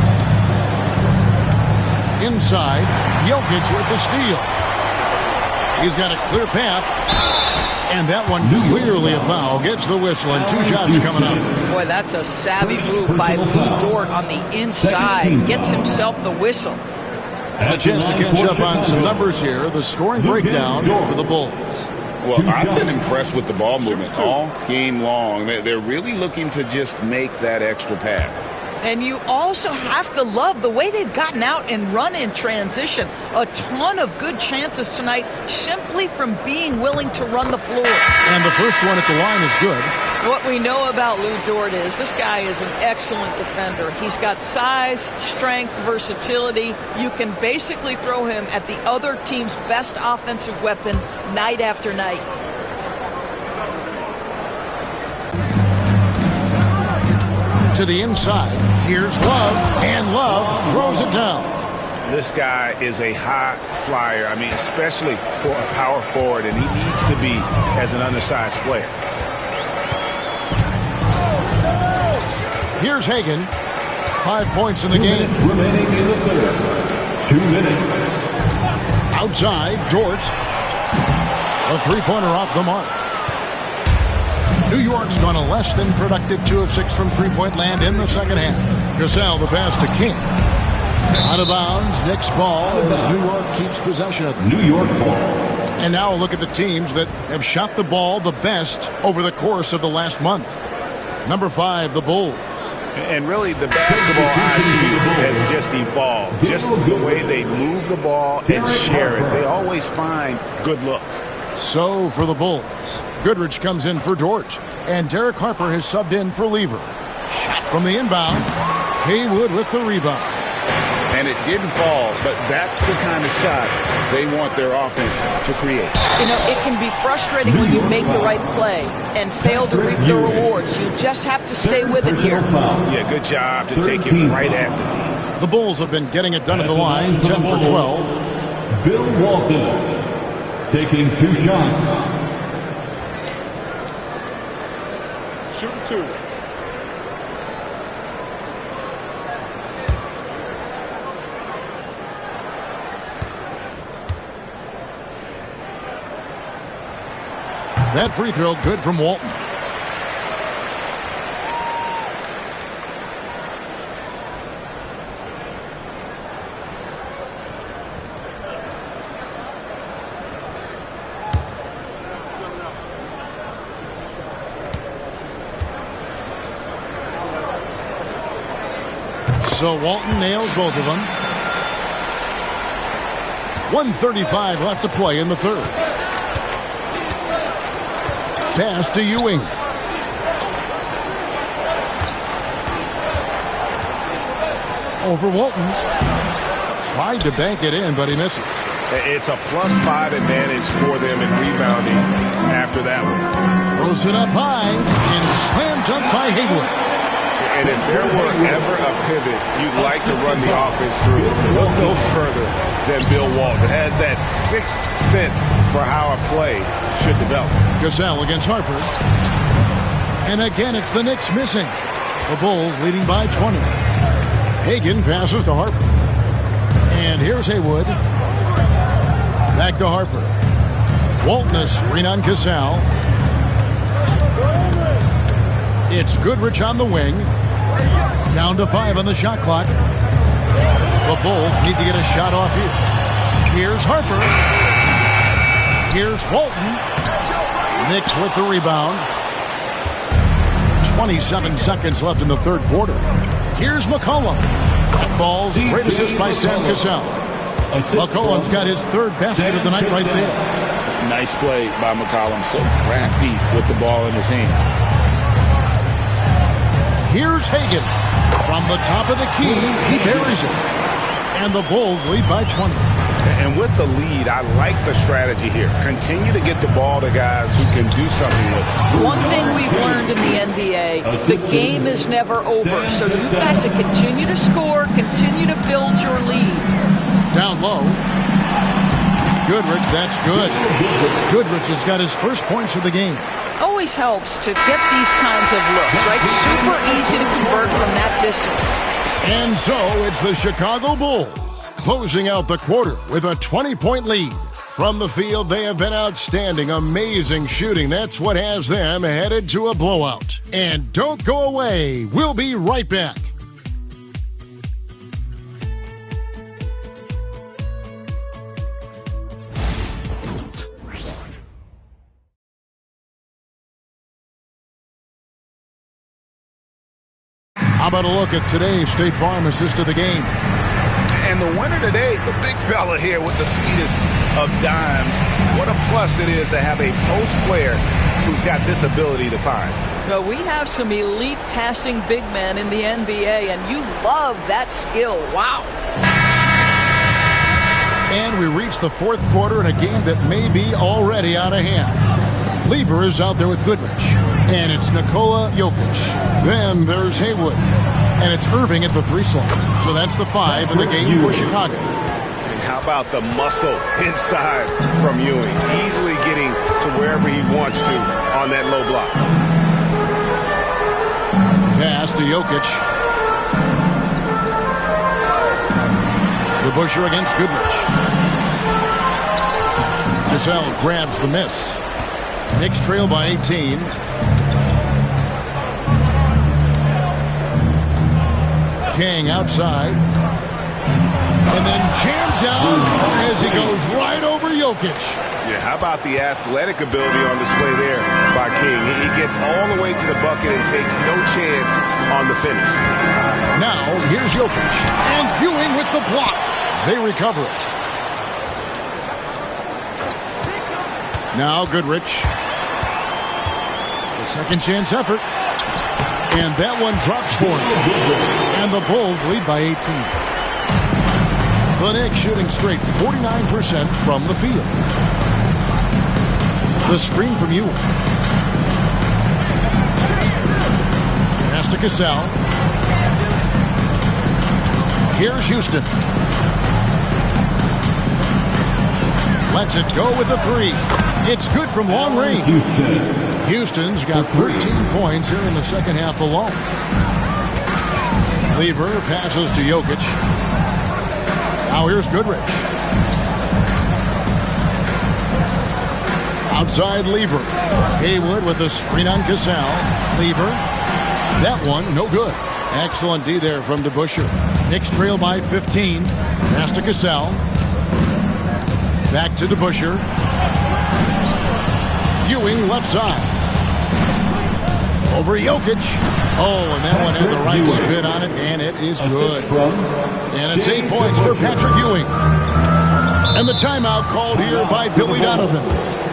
Inside, Jokic with the steal. He's got a clear path. And that one clearly a foul. Gets the whistle, and 2 shots coming up. Boy, that's a savvy move by Lou Dort on the inside. Gets himself the whistle. A chance to catch up on some numbers here. The scoring breakdown for the Bulls. Well, I've been impressed with the ball movement all game long. They're really looking to just make that extra pass. And you also have to love the way they've gotten out and run in transition. A ton of good chances tonight simply from being willing to run the floor. And the first one at the line is good. What we know about Lou Dort is this guy is an excellent defender. He's got size, strength, versatility. You can basically throw him at the other team's best offensive weapon night after night. To the inside. Here's Love, and Love throws it down. This guy is a high flyer. I mean, especially for a power forward, and he needs to be as an undersized player. Here's Hagan. 5 points in the game. Remaining in the third. 2 minutes. Outside, George. A 3-pointer off the mark. New York's gone a less than productive 2 of 6 from 3-point land in the second half. Gasol the pass to King. Out of bounds, Knicks ball as New York keeps possession of it. New York ball. And now look at the teams that have shot the ball the best over the course of the last month. Number 5, the Bulls. And really, the basketball IQ has just evolved. Just the way they move the ball and share it. They always find good looks. So for the Bulls, Goodrich comes in for George. And Derek Harper has subbed in for Lever. Shot from the inbound. Haywood with the rebound. And it didn't fall, but that's the kind of shot they want their offense to create. You know, it can be frustrating when you make the right play and fail to reap the rewards. You just have to stay with it here. Yeah, good job to take it right at the knee. The Bulls have been getting it done at the line, 10 for 12. Bill Walton taking 2 shots. Shooting 2. That free throw good from Walton. So Walton nails both of them. 1:35 left to play in the third. Pass to Ewing. Over Walton. Tried to bank it in, but he misses. It's a +5 advantage for them in rebounding after that one. Throws it up high and slam dunk by Haywood. And if there were ever a pivot you'd like to run the offense through, look no further than Bill Walton. Has that sixth sense for how a play should develop. Cassell against Harper. And again, it's the Knicks missing. The Bulls leading by 20. Hagan passes to Harper. And here's Haywood. Back to Harper. Walton a screen on Cassell. It's Goodrich on the wing. Down to 5 on the shot clock. The Bulls need to get a shot off here. Here's Harper. Here's Walton. Knicks with the rebound. 27 seconds left in the third quarter. Here's McCollum. That falls. Great assist by Sam Cassell. McCollum's got his third basket of the night right there. Nice play by McCollum. So crafty with the ball in his hands. Here's Hagan. From the top of the key, he buries it. And the Bulls lead by 20. And with the lead, I like the strategy here. Continue to get the ball to guys who can do something with it. One thing we've learned in the NBA, the game is never over. So you've got to continue to score, continue to build your lead. Down low. Goodrich, that's good. Goodrich has got his first points of the game. Always helps to get these kinds of looks, right? Super easy to convert from that distance. And so it's the Chicago Bulls closing out the quarter with a 20-point lead. From the field, they have been outstanding, amazing shooting. That's what has them headed to a blowout. And don't go away. We'll be right back. How about a look at today's State Farm assist of the game? And the winner today, the big fella here with the sweetest of dimes. What a plus it is to have a post player who's got this ability to find. Well, we have some elite passing big men in the NBA, and you love that skill. Wow. And we reach the fourth quarter in a game that may be already out of hand. Lever is out there with Goodrich. And it's Nikola Jokic. Then there's Haywood. And it's Irving at the 3 slot. So that's the 5 in the game for Chicago. And how about the muscle inside from Ewing? Easily getting to wherever he wants to on that low block. Pass to Jokic. DeBusschere against Goodrich. Cassell grabs the miss. Knicks trail by 18. King outside. And then jammed down as he goes right over Jokic. Yeah, how about the athletic ability on display there by King? He gets all the way to the bucket and takes no chance on the finish. Now, here's Jokic. And Ewing with the block. They recover it. Now Goodrich. The second chance effort. And that one drops for him. And the Bulls lead by 18. The Knicks shooting straight 49% from the field. The screen from Ewing. Pass to Cassell. Here's Houston. Lets it go with the 3. It's good from long range. Houston's got 13 points here in the second half alone. Lever passes to Jokic. Now here's Goodrich. Outside Lever. Haywood with a screen on Cassell. Lever. That one, no good. Excellent D there from DeBusschere. Knicks trail by 15. Pass to Cassell. Back to DeBusschere. Ewing left side. Over Jokic. Oh, and that one had the right spin on it, and it is good. And it's 8 points for Patrick Ewing. And the timeout called here by Billy Donovan.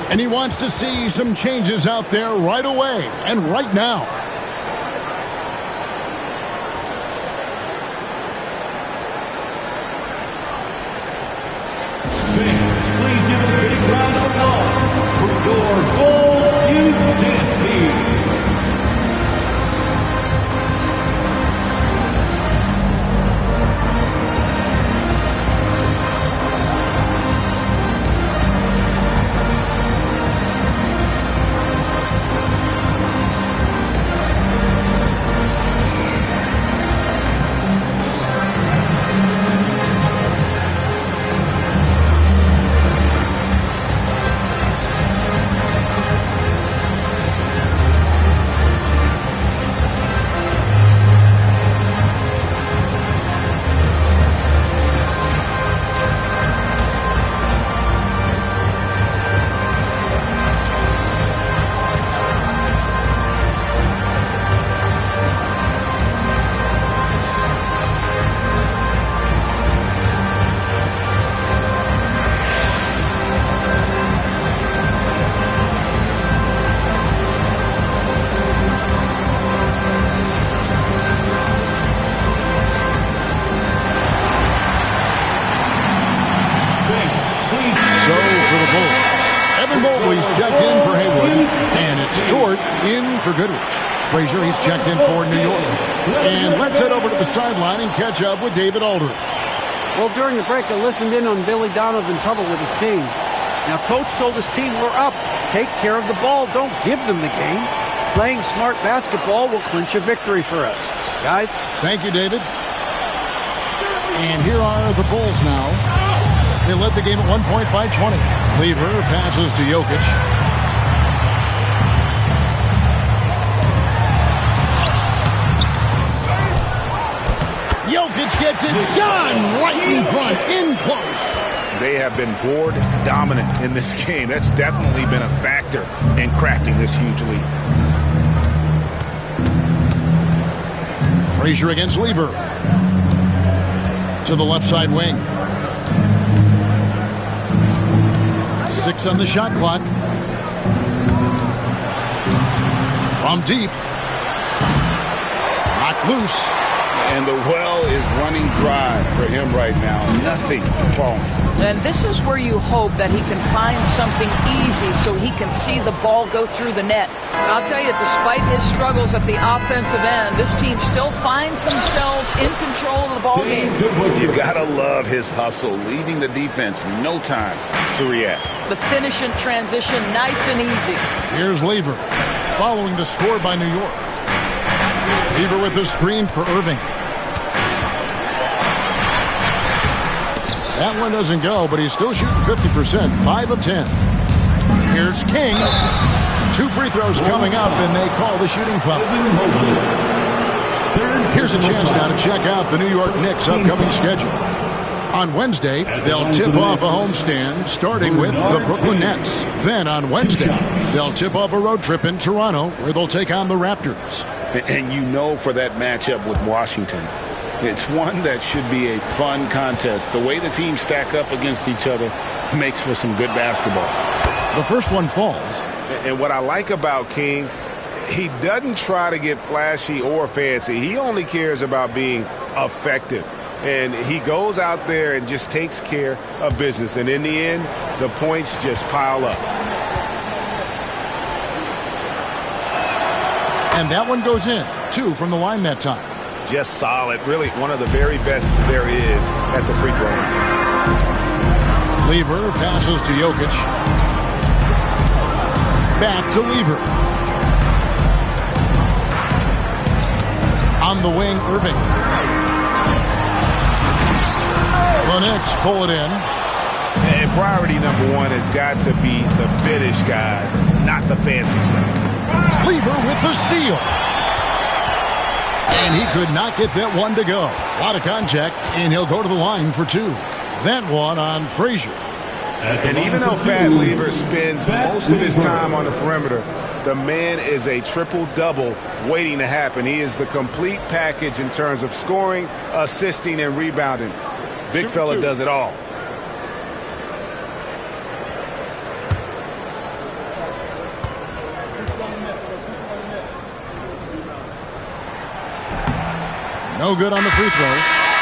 And he wants to see some changes out there right away and right now. Please give a big round of applause for your Bulls Houston. it's Dort in for Goodrich. Frazier, he's checked in for New York. And let's head over to the sideline and catch up with David Aldridge. Well, during the break, I listened in on Billy Donovan's huddle with his team. Now, Coach told his team, we're up. Take care of the ball. Don't give them the game. Playing smart basketball will clinch a victory for us. Guys? Thank you, David. And here are the Bulls now. They led the game at 1 point by 20. Lever passes to Jokic. Jokic gets it done right in front, in close. They have been board dominant in this game. That's definitely been a factor in crafting this huge lead. Frazier against Lever. To the left side wing. 6 on the shot clock. From deep. Knocked loose. And the well is running dry for him right now. Nothing falling. And this is where you hope that he can find something easy so he can see the ball go through the net. I'll tell you, despite his struggles at the offensive end, this team still finds themselves in control of the ball game. You gotta love his hustle, leaving the defense no time to react. The finish and transition, nice and easy. Here's Lever, following the score by New York. Lever with the screen for Irving. That one doesn't go, but he's still shooting 50%, 5 of 10. Here's King. 2 free throws coming up, and they call the shooting foul. Here's a chance now to check out the New York Knicks' upcoming schedule. On Wednesday, they'll tip off a homestand, starting with the Brooklyn Nets. Then on Wednesday, they'll tip off a road trip in Toronto, where they'll take on the Raptors. And you know, for that matchup with Washington, it's one that should be a fun contest. The way the teams stack up against each other makes for some good basketball. The first one falls. And what I like about King, he doesn't try to get flashy or fancy. He only cares about being effective. And he goes out there and just takes care of business. And in the end, the points just pile up. And that one goes in. 2 from the line that time. Just solid. Really one of the very best there is at the free throw line. Lever passes to Jokic. Back to Lever. On the wing, Irving. The Knicks pull it in. And priority number 1 has got to be the finish, guys, not the fancy stuff. Lever with the steal. And he could not get that one to go. A lot of contact, and he'll go to the line for 2. That one on Frazier. And even though Fat Lever spends most of his time on the perimeter, the man is a triple-double waiting to happen. He is the complete package in terms of scoring, assisting, and rebounding. Big fella does it all. No good on the free throw.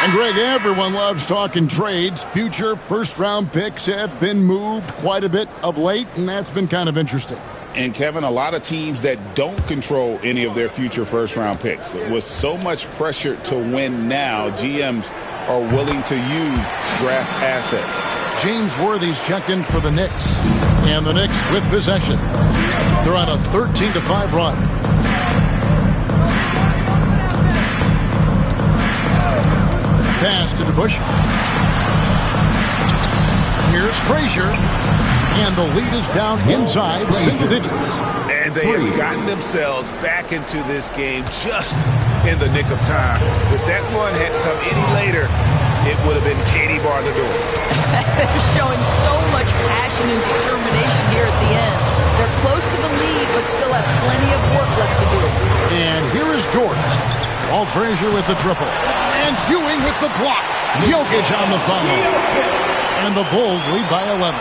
And Greg, everyone loves talking trades. Future first-round picks have been moved quite a bit of late, and that's been kind of interesting. And, Kevin, a lot of teams that don't control any of their future first-round picks. With so much pressure to win now, GMs are willing to use draft assets. James Worthy's checked in for the Knicks. And the Knicks with possession. They're on a 13-5 run. Pass to DeBush. Here's Frazier. And the lead is down inside single digits. And they have gotten themselves back into this game just in the nick of time. If that one had come any later, it would have been Katie bar the door. They're showing so much passion and determination here at the end. They're close to the lead, but still have plenty of work left to do. And here is Dort. Walt Frazier with the triple. And Ewing with the block. Jokic on the foul. And the Bulls lead by 11.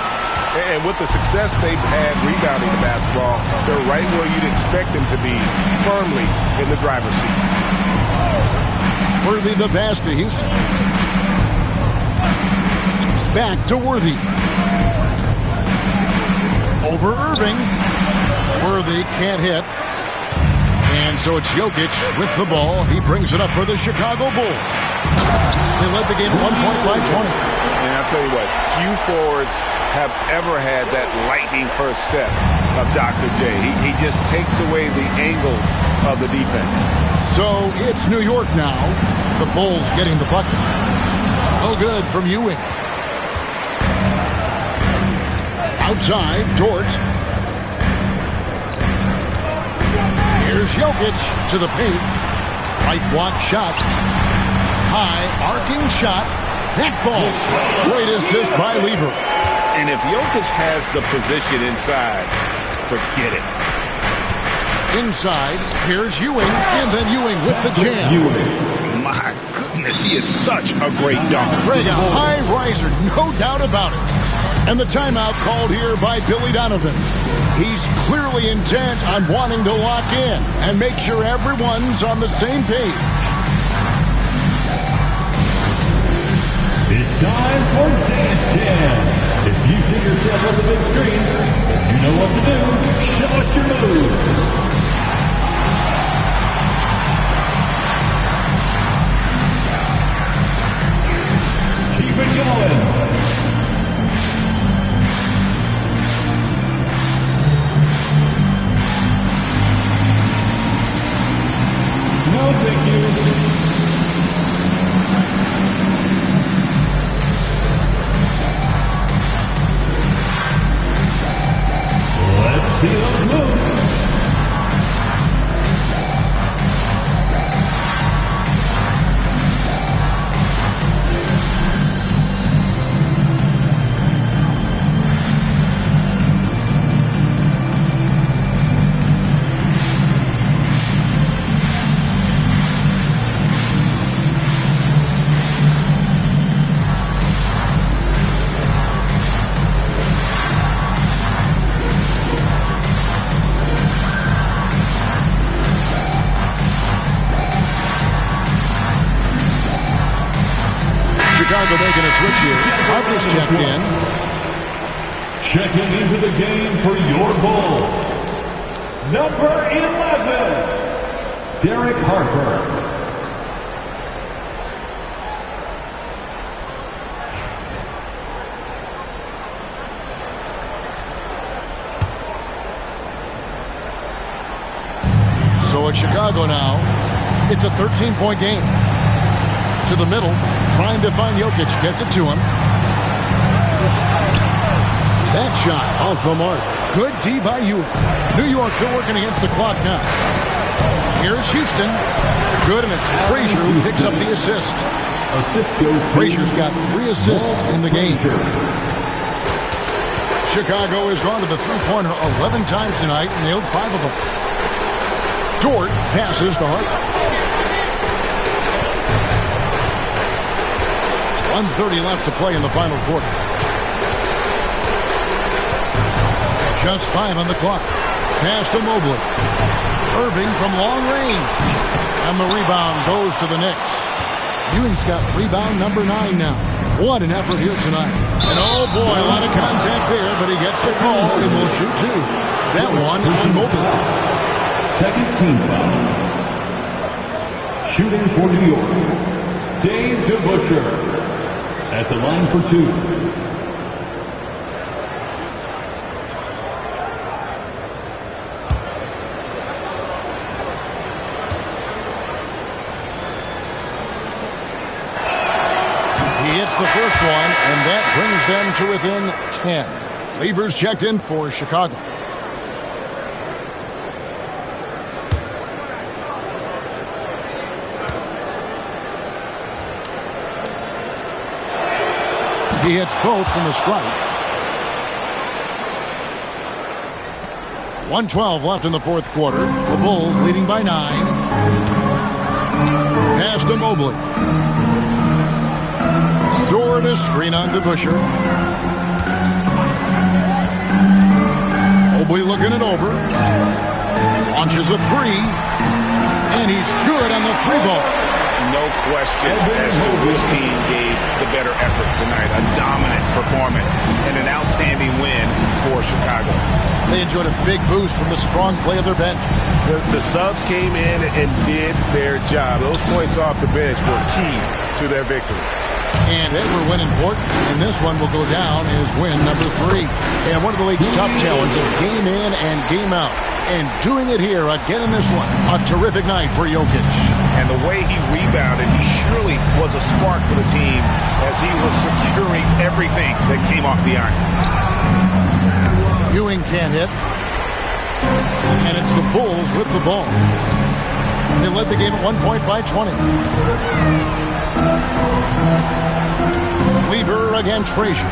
And with the success they've had rebounding the basketball, they're right where you'd expect them to be, firmly in the driver's seat. Worthy the pass to Houston. Back to Worthy. Over Irving. Worthy Mobley can't hit. And so it's Jokic with the ball. He brings it up for the Chicago Bulls. They led the game at 1 point by 20. And I'll tell you what, few forwards have ever had that lightning first step of Dr. J. He just takes away the angles of the defense. So it's New York now. The Bulls getting the bucket. Oh, good from Ewing. Outside, Dort. Here's Jokic to the paint. Right block shot. High arcing shot. That ball. Great assist by Lever. And if Jokic has the position inside, forget it. Inside, here's Ewing, and then Ewing with the jam. My goodness, he is such a great dunker. Greg, a high riser, no doubt about it. And the timeout called here by Billy Donovan. He's clearly intent on wanting to lock in and make sure everyone's on the same page. It's time for Dance Jam. If you see yourself on the big screen, you know what to do. Show us your moves. Keep it going. No, thank you. Let's see those moves. Chicago making a switch here. Harper's checked in. Checking into the game for your Bulls. Number 11, Derek Harper. So at Chicago now, it's a 13-point game. To the middle, trying to find Jokic, gets it to him. That shot off the mark. Good D by Ewing. New York, they're working against the clock now. Here's Houston. Good, and it's Frazier who picks up the assist. Frazier's got 3 assists in the game. Chicago has gone to the three-pointer 11 times tonight, nailed 5 of them. Dort passes to Harper. 1:30 left to play in the final quarter. Just 5 on the clock. Pass to Mobley. Irving from long range. And the rebound goes to the Knicks. Ewing's got rebound number 9 now. What an effort here tonight. And oh boy, a lot of contact there, but he gets the call and will shoot 2. That one on Mobley. Second team foul. Shooting for New York, Dave DeBusschere. At the line for 2. He hits the first one, and that brings them to within 10. Levers checked in for Chicago. He hits both from the stripe. 1:12 left in the fourth quarter. The Bulls leading by 9. Pass to Mobley. Door to screen on DeBusschere. Mobley looking it over. Launches a 3. And he's good on the 3 ball. no question as to which team gave the better effort tonight. A dominant performance and an outstanding win for Chicago. They enjoyed a big boost from the strong play of their bench. The subs came in and did their job. Those points off the bench were key to their victory. And Edward win important, and this one will go down as win number 3. And one of the league's top talents, game in and game out. And doing it here again in this one. A terrific night for Jokic. And the way he rebounded, he surely was a spark for the team as he was securing everything that came off the iron. Ewing can't hit. And it's the Bulls with the ball. They led the game at 1 point by 20. Weaver against Frazier.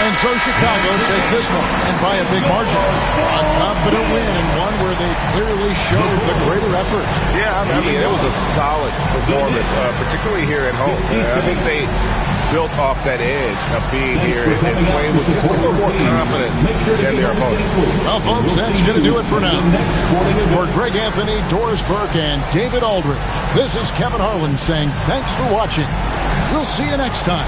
And so Chicago takes this one, and by a big margin. A confident win, and one where they clearly showed the greater effort. Yeah, I mean, it was a solid performance, particularly here at home. I think they built off that edge of being here and playing with just a little more confidence than their opponent. Well, folks, that's going to do it for now. For Greg Anthony, Doris Burke, and David Aldridge, this is Kevin Harlan saying thanks for watching. We'll see you next time.